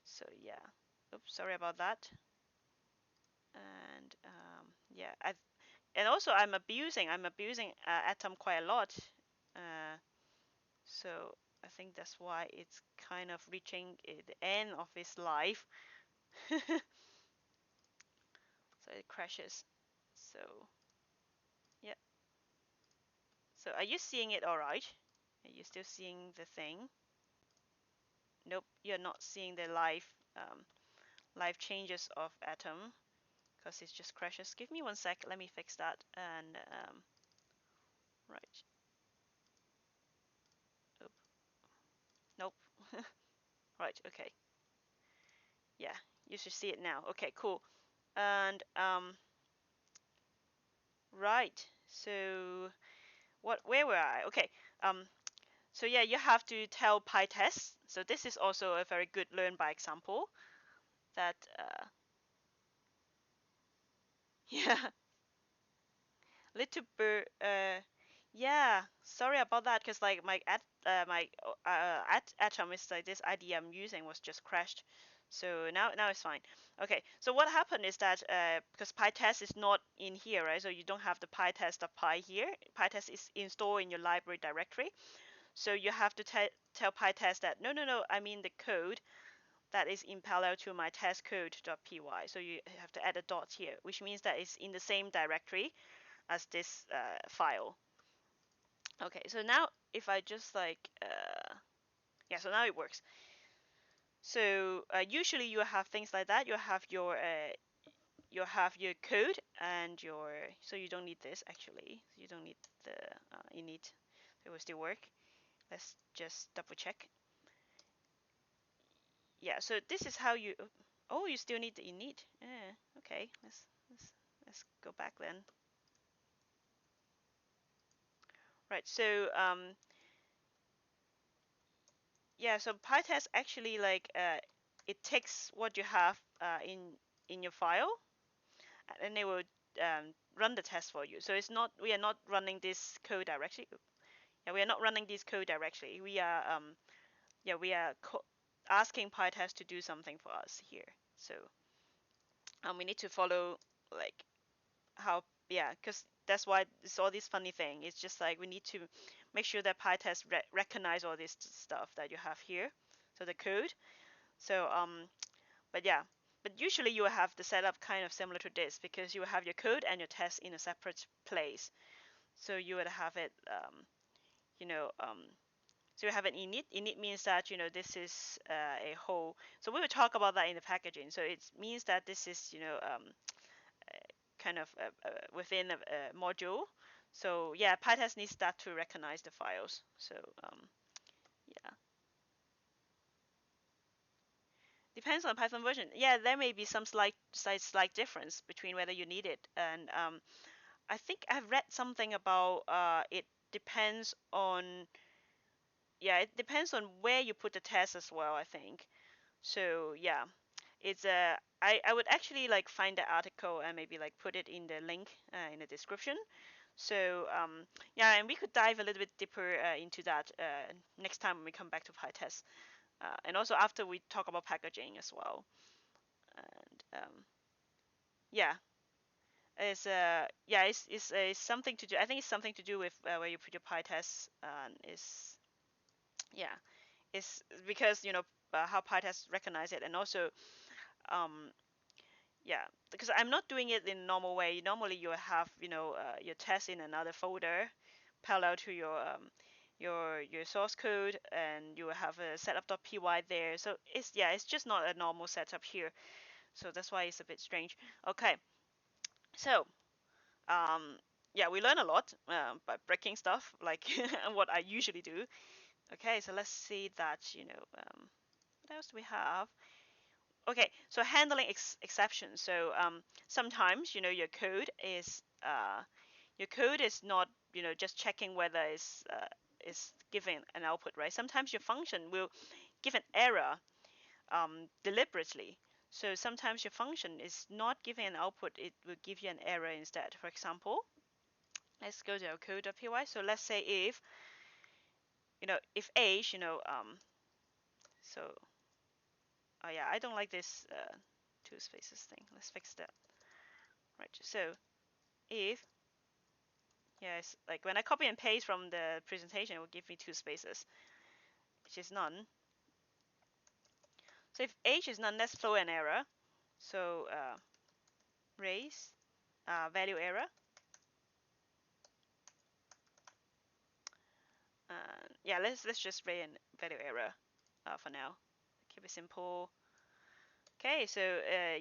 So yeah. Oops, sorry about that. And yeah, and also I'm abusing Atom quite a lot. Uh, so I think that's why it's kind of reaching the end of its life. So it crashes. So yeah. So are you seeing it all right? Are you still seeing the thing? Nope, you're not seeing the live changes of Atom because it just crashes. Give me 1 sec. Let me fix that. And right. Oop. Nope. Right. Okay. Yeah, you should see it now. Okay, cool. And right. So where were I? Okay. Um, so yeah, you have to tell Pytest. So this is also a very good learn by example. That yeah, little bit. Yeah. Sorry about that, because like my atom is like this ID I'm using was just crashed. So now it's fine. Okay. So what happened is that because PyTest is not in here, right? So you don't have the pytest.py here. PyTest is installed in your library directory. So you have to tell PyTest that no, I mean the code that is in parallel to my test code.py. So you have to add a dot here, which means that it's in the same directory as this file. Okay, so now if I just like, yeah, so now it works. So usually you have things like that. You have your code and your, so you don't need this actually. You don't need the init. It will still work. Let's just double check. Yeah, so this is how you. Oh, you still need the init. Okay, let's go back then. Right. So yeah, so PyTest actually like it takes what you have in your file, and it will run the test for you. So it's not, we are not running this code directly. Yeah, we are not running this code directly. We are yeah, we are asking PyTest to do something for us here. So we need to follow like how, yeah, because that's why it's all this funny thing. It's just like we need to make sure that PyTest recognize all this stuff that you have here. So the code. So but yeah, but usually you will have the setup kind of similar to this, because you will have your code and your test in a separate place. So you would have it, you know, so you have an init. Init means that, this is a whole. So we will talk about that in the packaging. So it means that this is, kind of within a module. So yeah, PyTest needs that to recognize the files. So yeah. Depends on Python version. Yeah, there may be some slight difference between whether you need it. And I think I've read something about it depends on, yeah, it depends on where you put the test as well, I think. So yeah, it's I would actually like find the article and maybe like put it in the link in the description. So yeah, and we could dive a little bit deeper into that next time when we come back to PyTest, and also after we talk about packaging as well. And yeah, it's something to do. I think it's something to do with where you put your PyTest. Is Yeah, it's because how PyTest recognize it, and also um, yeah, because I'm not doing it in normal way. Normally you have your test in another folder parallel to your your source code, and you will have a setup.py there. So it's just not a normal setup here. So that's why it's a bit strange. Okay, so yeah, we learn a lot by breaking stuff like what I usually do. Okay, so let's see that, what else do we have? Okay, so handling exceptions. So sometimes, your code is not, just checking whether it's giving an output, right? Sometimes your function will give an error deliberately. So sometimes your function is not giving an output, it will give you an error instead. For example, let's go to our code.py. So let's say if age, so, oh yeah, I don't like this two spaces thing. Let's fix that. Right, so if, yes, like when I copy and paste from the presentation, it will give me two spaces, which is none. So if age is none, let's throw an error. So raise value error. Yeah, let's just raise a value error for now. Keep it simple. Okay, so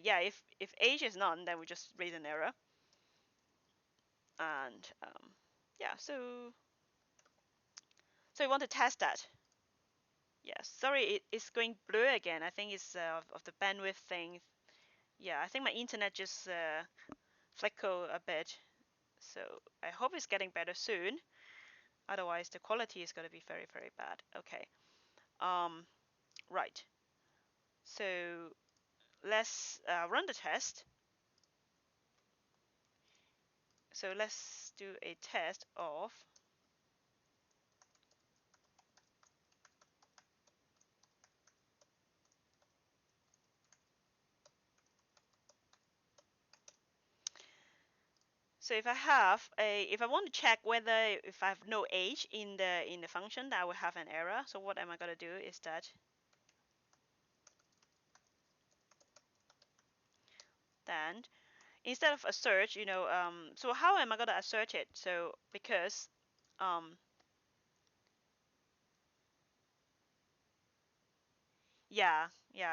yeah, if age is none, then we just raise an error. And yeah, so we want to test that. Yes, sorry, it's going blur again. I think it's of the bandwidth thing. Yeah, I think my internet just flicker a bit. So I hope it's getting better soon. Otherwise, the quality is going to be very, very bad. Okay. Right. So let's run the test. So let's do a test of. So if I want to check whether if I have no age in the function, that I will have an error. So what am I going to do is that then instead of assert, so how am I going to assert it? So because yeah,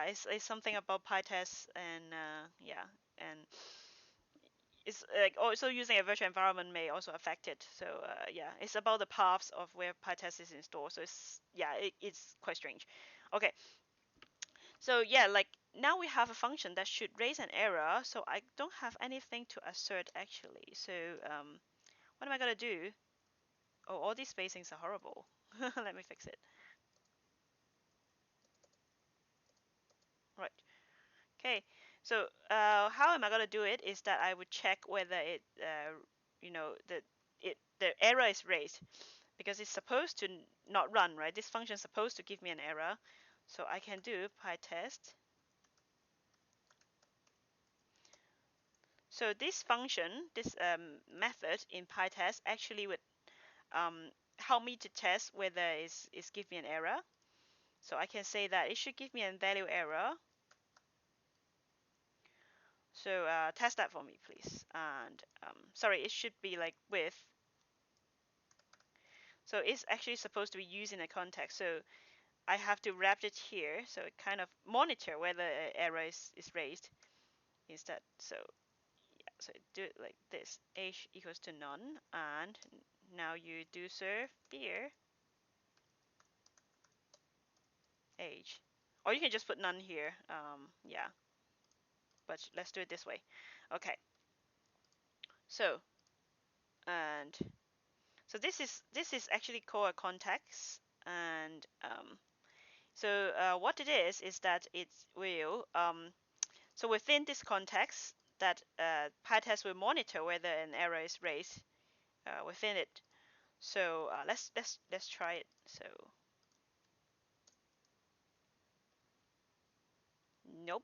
it's something about Pytest and yeah, and it's like also using a virtual environment may also affect it. So yeah, it's about the paths of where Pytest is installed. So it's quite strange. Okay, so yeah, like now we have a function that should raise an error. So I don't have anything to assert actually. So what am I gonna do? Oh, all these spacings are horrible. Let me fix it. Right. Okay. So how am I gonna do it? Is that I would check whether the error is raised, because it's supposed to not run, right? This function is supposed to give me an error. So I can do pytest. So this function, this method in pytest actually would help me to test whether it's give me an error. So I can say that it should give me a value error. So test that for me, please. And sorry, it should be like with. So it's actually supposed to be used in a context. So I have to wrap it here. So it kind of monitor whether an error is raised instead. So yeah, so do it like this. Age equals to none. And now you do serve here age. Or you can just put none here. Yeah, but let's do it this way. Okay. So and so this is actually called a context. And so what it is that it will so within this context that PyTest will monitor whether an error is raised within it. So let's try it. So nope.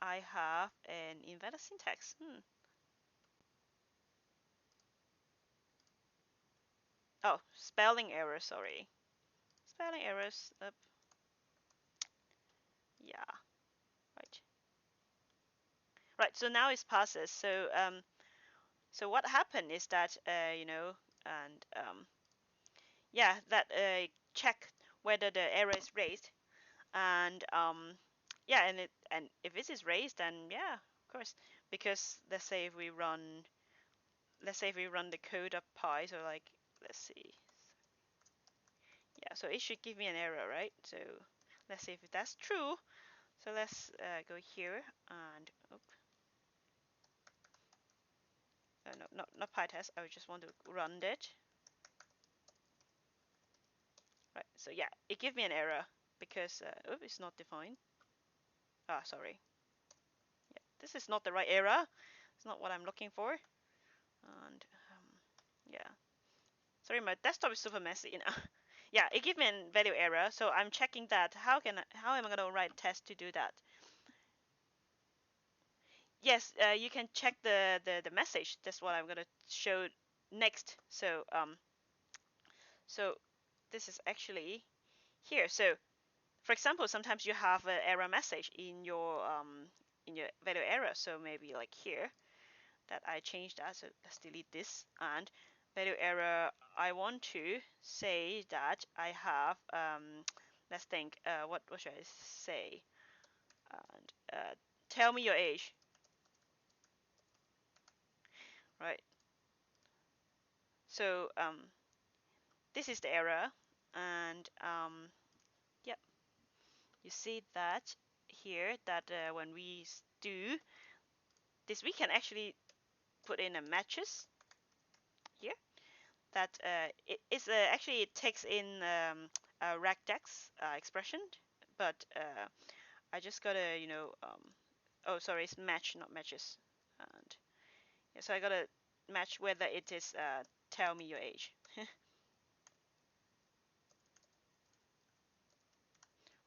I have an invalid syntax. Oh, spelling error. Sorry, spelling errors. Yeah, right. Right. So now it's passes. So what happened is that and yeah, that check whether the error is raised, and yeah, and if it is raised, then yeah, of course, because let's say if we run the code up Py, so like let's see, yeah, so it should give me an error, right? So let's see if that's true. So let's go here and no, not Pytest. I just want to run it. Right. So yeah, it gave me an error because it's not defined. Ah, sorry. Yeah, this is not the right error. It's not what I'm looking for. And yeah, sorry, my desktop is super messy, you know. Yeah, it gave me a value error. So I'm checking that. How am I gonna write a test to do that? Yes, you can check the message. That's what I'm gonna show next. So this is actually here. So for example, sometimes you have an error message in your value error. So maybe like here that I changed that. So let's delete this and value error. I want to say that I have let's think what should I say? And tell me your age, right? So this is the error, and yep, you see that here that when we do this, we can actually put in a matches here. That actually it takes in a regdex expression, but I just gotta oh sorry, it's match not matches, and yeah, so I gotta match whether it is tell me your age.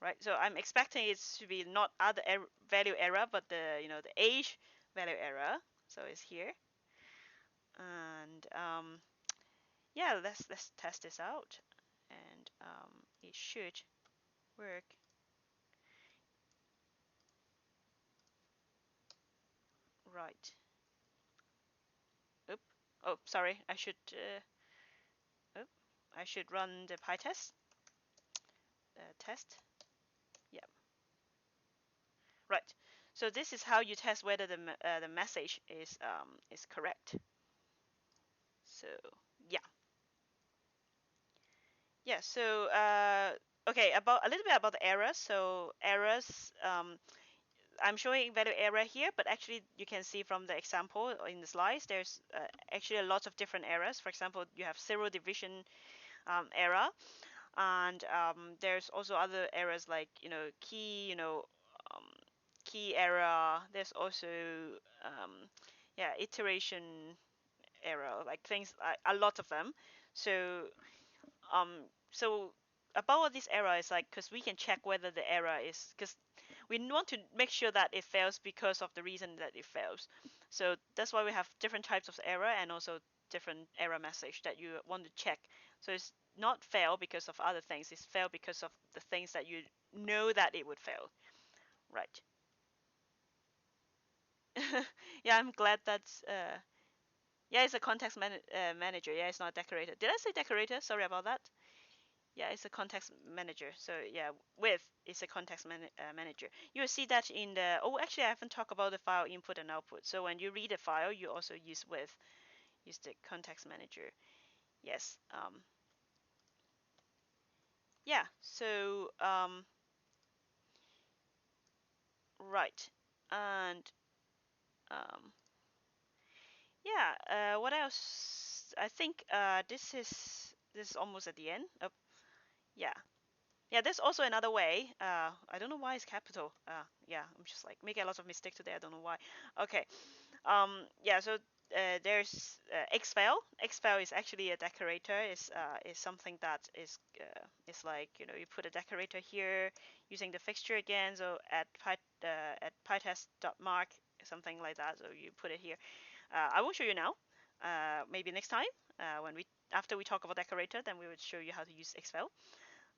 Right? So I'm expecting it to be not other value error, but the age value error. So it's here, and yeah, let's test this out, and it should work. Right. Oop. Oh, sorry. Oop. I should run the Pytest test. Yeah. Right. So this is how you test whether the message is correct. So yeah. Yeah. So okay. About a little bit about the errors. So errors. I'm showing value error here, but actually you can see from the example in the slides, there's actually a lot of different errors. For example, you have zero division error, and there's also other errors like key um, key error. There's also yeah, iteration error, like things, a lot of them. So um so about all these error is like because we can check whether the error is because we want to make sure that it fails because of the reason that it fails. So that's why we have different types of error and also different error message that you want to check. So it's not fail because of other things, it's fail because of the things that you know that it would fail, right? Yeah, I'm glad that's yeah, it's a context manager. Yeah, it's not decorator. Did I say decorator? Sorry about that. Yeah, it's a context manager. So yeah, with is a context manager. You'll see that in the, oh, actually I haven't talked about the file input and output. So when you read a file, you also use the context manager. Yes. Yeah. So right. And um, yeah. What else? I think this is almost at the end. Oh, yeah. Yeah, there's also another way. I don't know why it's capital. Yeah, I'm just like making a lot of mistakes today. I don't know why. Okay. Yeah, so there's xfile. Xfile is actually a decorator. Is something that is like you put a decorator here using the fixture again. So at pytest.mark something like that. So you put it here. I will show you now. Maybe next time when we after we talk about decorator, then we would show you how to use xfile.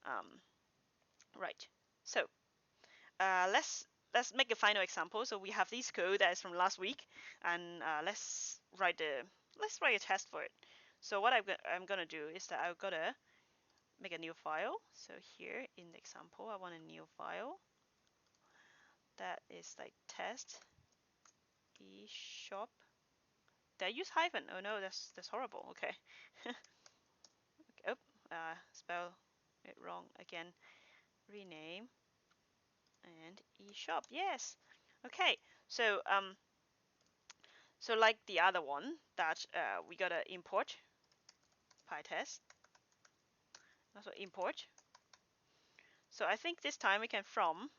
Um, right. So let's make a final example. So we have this code that is from last week, and let's write a test for it. So what I'm gonna do is that I've gotta make a new file. So here in the example, I want a new file that is like test eShop. Did I use hyphen? Oh no, that's horrible. Okay. Oh, spell it wrong again. Rename and eShop. Yes. Okay. So like the other one that we gotta import Pytest. Also import. So I think this time we can from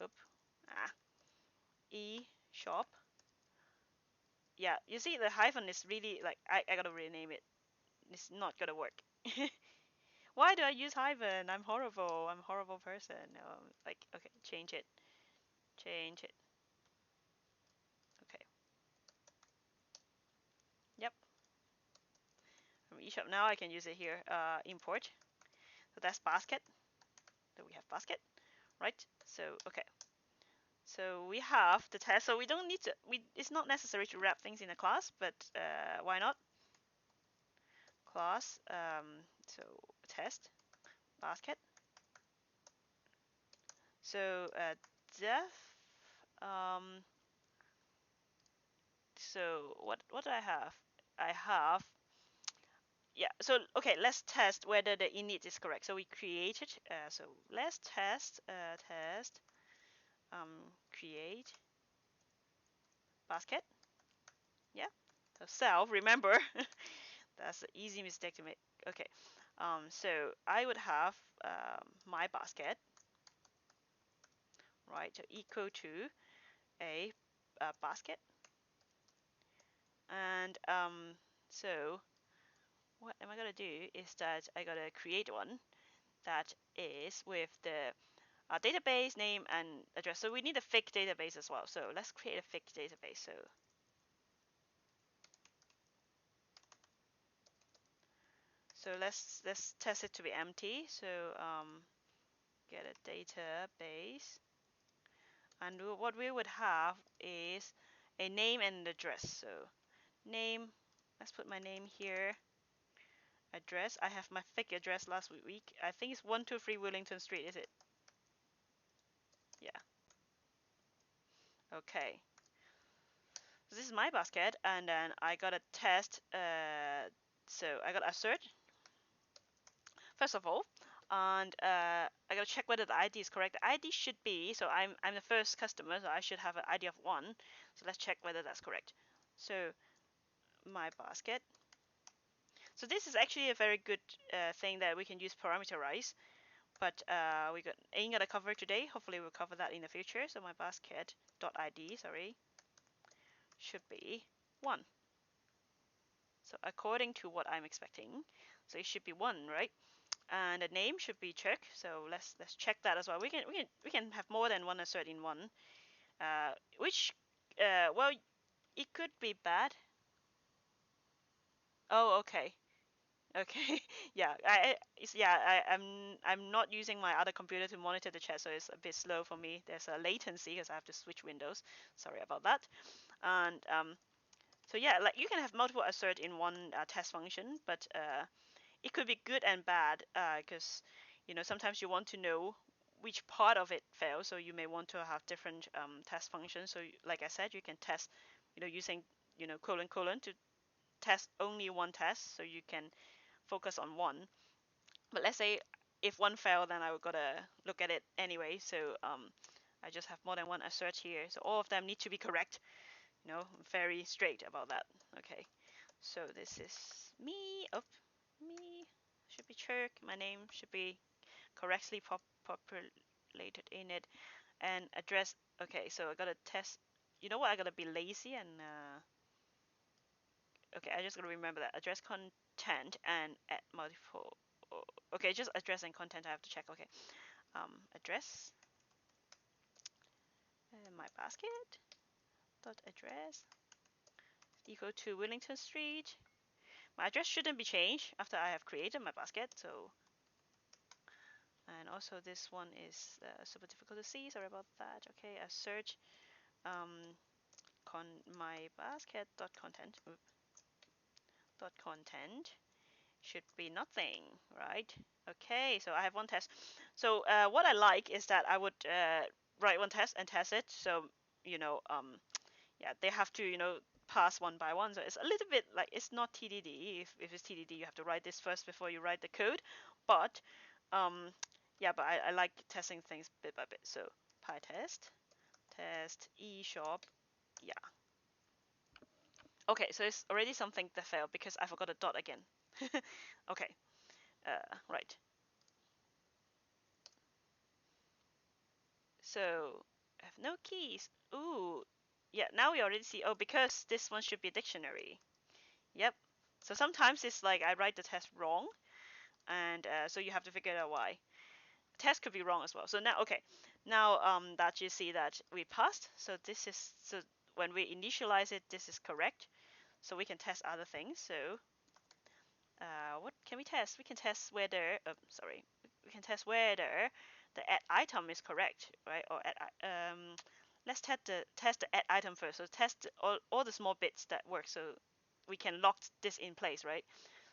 oop, eShop. Yeah, you see the hyphen is really like I gotta rename it. It's not gonna work. Why do I use hyphen? I'm horrible. I'm a horrible person. Like okay, change it. Change it. Okay. Yep. From eShop now I can use it here. Import. So that's basket. So we have basket, right? So okay. So we have the test. So we don't need to. It's not necessary to wrap things in a class, but why not? Class. So test basket. So def. Um, so what do I have? I have yeah. So okay, let's test whether the init is correct. So we created. So let's test create basket. Yeah. So self. Remember, that's an easy mistake to make. Okay. So I would have my basket, right? So equal to a basket, and so what am I gonna do is that I gotta create one that is with the database name and address. So we need a fake database as well. So let's create a fake database. So let's test it to be empty. So get a database, and what we would have is a name and an address. So name, let's put my name here. Address, I have my fake address last week. I think it's 123 Wellington Street, is it? Yeah. Okay. So this is my basket, and then I got a test. So I got assert first of all, and I gotta check whether the ID is correct. The ID should be, so I'm the first customer, so I should have an ID of 1. So let's check whether that's correct. So my basket. So this is actually a very good thing that we can use parameterize, but we ain't gonna cover it today. Hopefully we'll cover that in the future. So my basket.id, sorry, should be 1. So according to what I'm expecting, so it should be 1, right? And the name should be check. So let's check that as well. We can have more than one assert in one, which well, it could be bad. Oh, okay. Okay, yeah, I'm not using my other computer to monitor the chat, so it's a bit slow for me. There's a latency because I have to switch windows. Sorry about that. And so yeah, like you can have multiple assert in one test function, but it could be good and bad because sometimes you want to know which part of it fails, so you may want to have different test functions. So like I said, you can test using colon colon to test only one test, so you can focus on one. But let's say if one failed, then I would gotta look at it anyway. So I just have more than one assert here, so all of them need to be correct. Very straight about that. Okay, so this is me. Oh, me should be Chirk. My name should be correctly populated in it, and address. Okay, so I gotta test. You know what? I gotta be lazy and okay, I just gotta remember that address content and add multiple. Okay, just address and content. I have to check. Okay, address my basket dot address equal to Wellington Street. My address shouldn't be changed after I have created my basket. So, and also this one is super difficult to see. Sorry about that. Okay, I search my basket dot content dot content should be nothing, right? Okay, so I have one test. So what I like is that I would write one test and test it. So yeah, they have to pass one by one. So it's a little bit like it's not TDD. If it's TDD, you have to write this first before you write the code. But yeah, but I like testing things bit by bit. So Pytest, test eShop, yeah. Okay, so it's already something that failed because I forgot a dot again. Okay, right. So I have no keys. Ooh, yeah. Now we already see. Oh, because this one should be a dictionary. Yep. So sometimes it's like I write the test wrong, and so you have to figure out why. Test could be wrong as well. So now, okay, now that you see that we passed. So this is so when we initialize it, this is correct. So we can test other things. So what can we test? We can test whether, sorry, we can test whether the add item is correct, right? Or let's test the add item first. So test all the small bits that work. So we can lock this in place, right?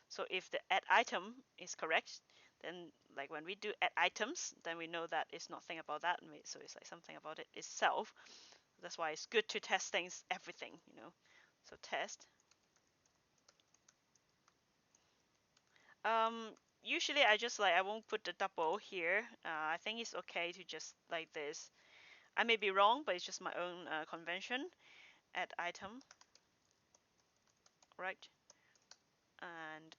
So if the add item is correct, then like when we do add items, then we know that it's nothing about that. So it's like something about it itself. That's why it's good to test things, everything. So test. Um, Usually I just like I won't put the double here. I think it's okay to just like this. I may be wrong, but it's just my own convention. Add item, right? And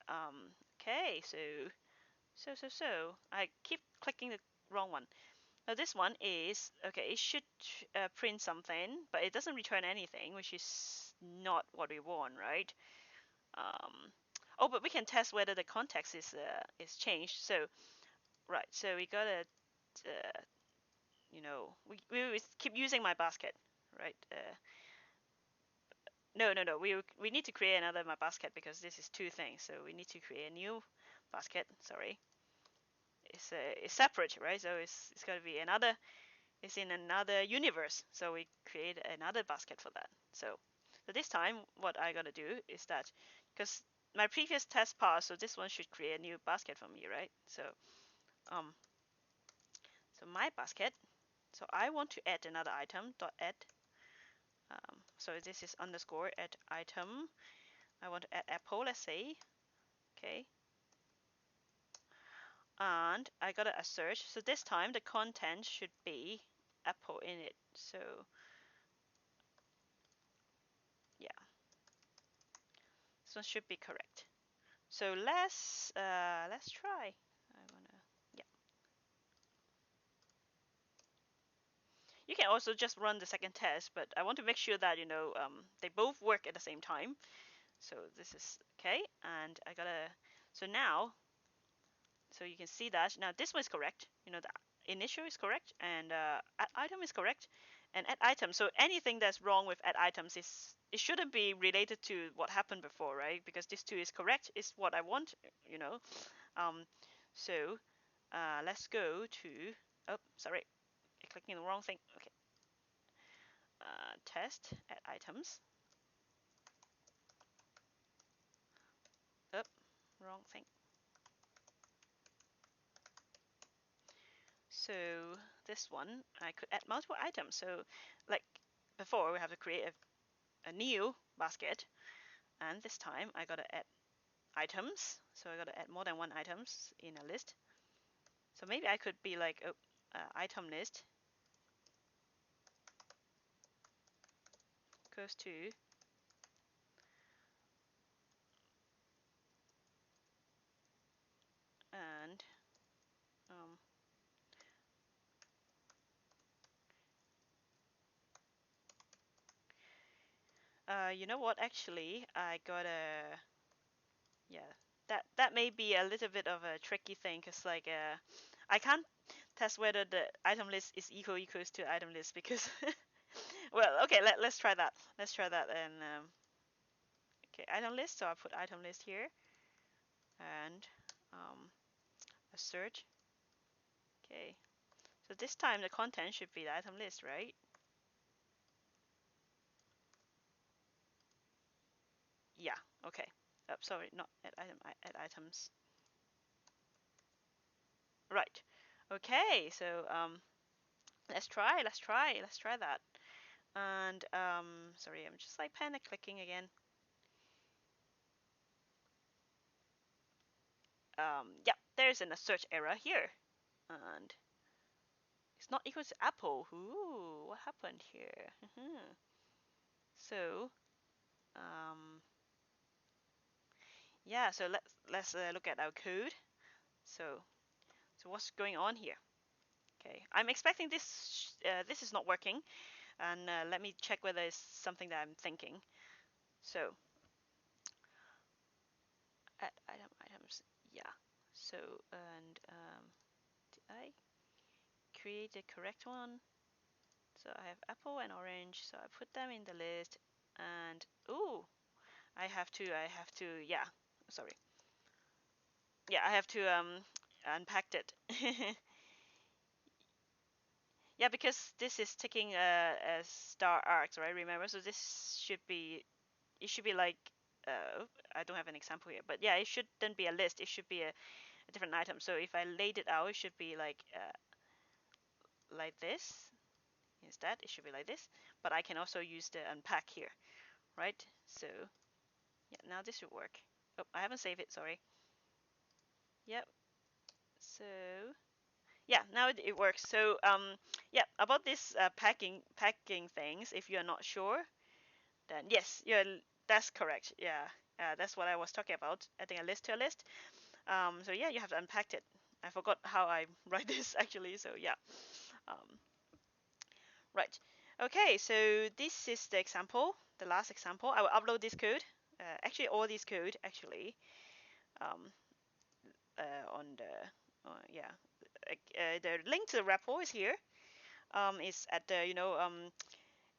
okay, so I keep clicking the wrong one. Now this one is okay. It should print something, but it doesn't return anything, which is not what we want, right? Um, oh, but we can test whether the context is changed. So right, so we gotta uh, we keep using my basket, right? No. We need to create another my basket because this is two things. So we need to create a new basket. Sorry, it's separate, right? So it's got to be another. It's in another universe. So we create another basket for that. So this time, what I gotta do is that because my previous test passed, so this one should create a new basket for me, right? Um, so my basket. So I want to add another item. Dot add. So this is underscore add item. I want to add apple, let's say. Okay. And I gotta assert. So this time the content should be apple in it. So yeah, this one should be correct. So let's try. I wanna yeah. You can also just run the second test, but I want to make sure that they both work at the same time. So this is okay, and I gotta. So now So you can see that now this one is correct. The initial is correct and add item is correct, and add item. So anything that's wrong with add items is it shouldn't be related to what happened before, right? Because this two is correct, is what I want. You know. Um, so let's go to. Oh, sorry, clicking the wrong thing. Okay. Test add items. Oh, wrong thing. So this one I could add multiple items. So like before, we have to create a new basket, and this time I gotta add items. So I gotta add more than one items in a list. So maybe I could be like item list goes to and um, you know what? Actually, I gotta yeah. That may be a little bit of a tricky thing because like I can't test whether the item list is equals to item list because well okay let's try that. Let's try that and okay item list. So I put item list here and assert. Okay, so this time the content should be the item list, right? Yeah, okay. sorry, not add item, add items. Right. Okay, so let's try that. And sorry, I'm just like panic clicking again. Yeah, there's a search error here, and it's not equal to apple. Ooh, what happened here? So, yeah, so let's look at our code. So what's going on here? Okay, I'm expecting this is not working, and let me check whether it's something that I'm thinking. So add items, yeah. So and did I create the correct one? So I have apple and orange, so I put them in the list, and ooh, yeah, sorry, yeah, I have to unpack it. Yeah, because this is taking a star arcs, right? Remember, so this should be, it should be like, I don't have an example here, but yeah, it shouldn't be a list. It should be a different item. So if I laid it out, it should be like this. Instead, it should be like this. But I can also use the unpack here, right? So yeah, now this should work. Oh, I haven't saved it. Sorry. Yep. So yeah, now it works. So yeah, about this packing things. If you're not sure, then yes, that's correct. Yeah, that's what I was talking about. Adding a list to a list. So yeah, you have to unpack it. I forgot how I write this actually. So yeah. Um, right. Okay. So this is the example, the last example. I will upload this code. Actually, all this code actually um, on the yeah. The link to the repo is here. Is at the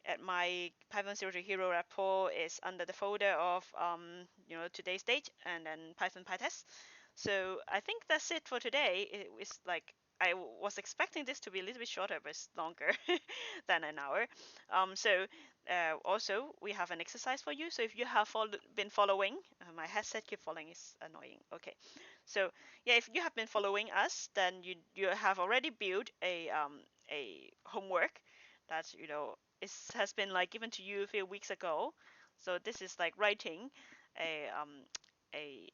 at my Python 0 to Hero repo is under the folder of today's date and then Python Pytest. So I think that's it for today. It was like I was expecting this to be a little bit shorter, but it's longer than an hour. So also we have an exercise for you. So if you have been following, my headset keep falling is annoying. Okay, so yeah, if you have been following us, then you have already built a homework that it has been like given to you a few weeks ago. So this is like writing a a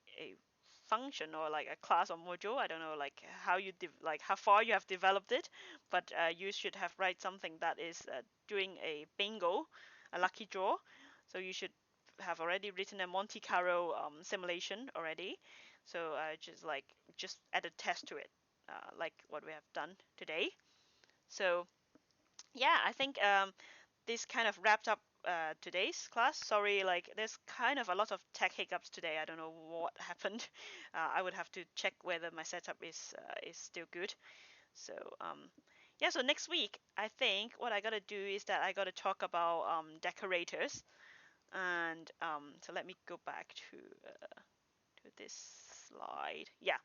function or like a class or module. I don't know like how like how far you have developed it, but you should have write something that is doing a bingo, a lucky draw. So you should have already written a Monte Carlo simulation already. So just add a test to it, like what we have done today. So yeah, I think this kind of wrapped up today's class. Sorry, like there's kind of a lot of tech hiccups today. I don't know what happened. I would have to check whether my setup is still good. So yeah, so next week I think what I gotta do is that I gotta talk about decorators. And so let me go back to this slide. Yeah,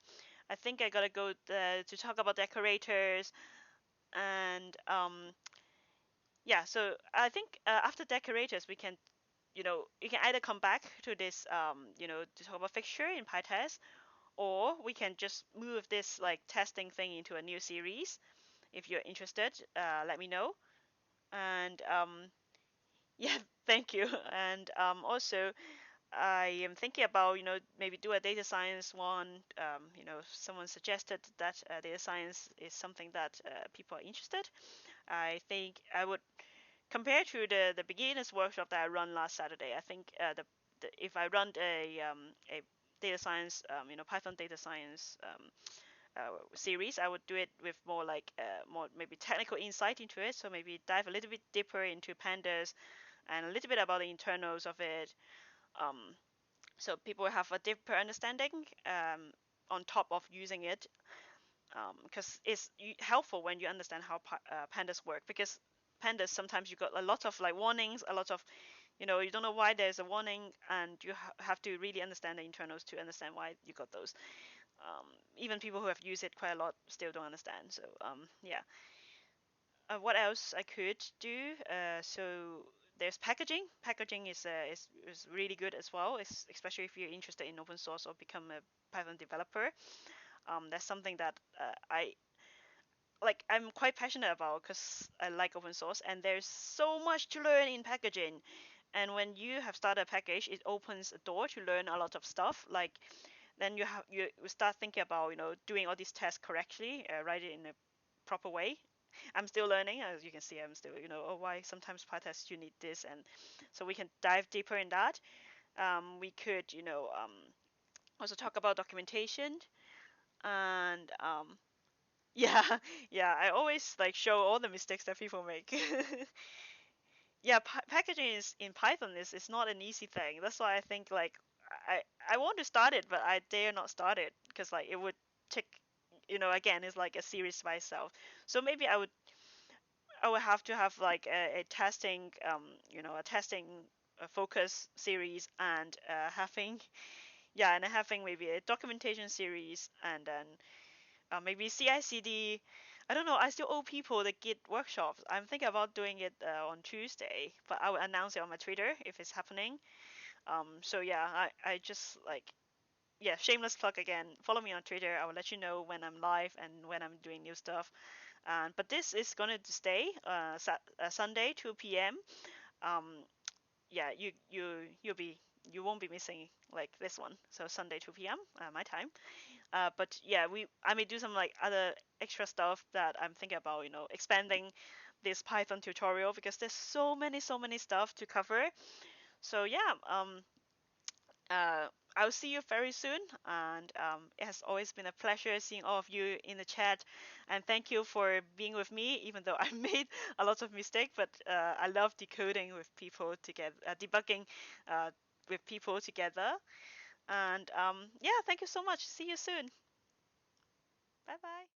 I think I gotta go to talk about decorators. And yeah, so I think after decorators we can you can either come back to this to talk about fixture in Pytest, or we can just move this like testing thing into a new series. If you're interested, let me know. And yeah, thank you. And also I am thinking about maybe do a data science one. Someone suggested that data science is something that people are interested. I think I would, compared to the beginners workshop that I run last Saturday, I think if I run a data science, Python data science series, I would do it with more like more maybe technical insight into it. So maybe dive a little bit deeper into pandas and a little bit about the internals of it. Um, so people have a deeper understanding on top of using it, because it's helpful when you understand how pandas work. Because pandas sometimes you got a lot of like warnings, a lot of you don't know why there's a warning, and you have to really understand the internals to understand why you got those. Even people who have used it quite a lot still don't understand. So yeah, what else I could do? So there's packaging. Packaging is really good as well, especially if you're interested in open source or become a Python developer. That's something that I'm quite passionate about because I like open source, and there's so much to learn in packaging. And when you have started a package, it opens a door to learn a lot of stuff. Like then you start thinking about doing all these tests correctly, write it in a proper way. I'm still learning, as you can see. I'm still oh, why sometimes Pytest you need this, and so we can dive deeper in that. We could also talk about documentation and yeah, yeah. I always like show all the mistakes that people make. Yeah, packaging is in Python is not an easy thing. That's why I think like I want to start it, but I dare not start it because like it would take again it's like a series by itself. So maybe I would have to have like a testing a testing focus series and having yeah and having maybe a documentation series and then maybe CI/CD. I don't know. I still owe people the Git workshops. I'm thinking about doing it on Tuesday, but I will announce it on my Twitter if it's happening. So yeah, I just like yeah, shameless plug again. Follow me on Twitter. I will let you know when I'm live and when I'm doing new stuff. But this is gonna stay Sunday 2 p.m. Um, yeah, you won't be missing like this one. So Sunday 2 p.m. My time. But yeah, I may do some like other extra stuff that I'm thinking about, expanding this Python tutorial because there's so many stuff to cover. So yeah, I'll see you very soon, and it has always been a pleasure seeing all of you in the chat. And thank you for being with me, even though I made a lot of mistakes. But I love decoding with people together, debugging uh, with people together. And yeah, thank you so much. See you soon. Bye bye.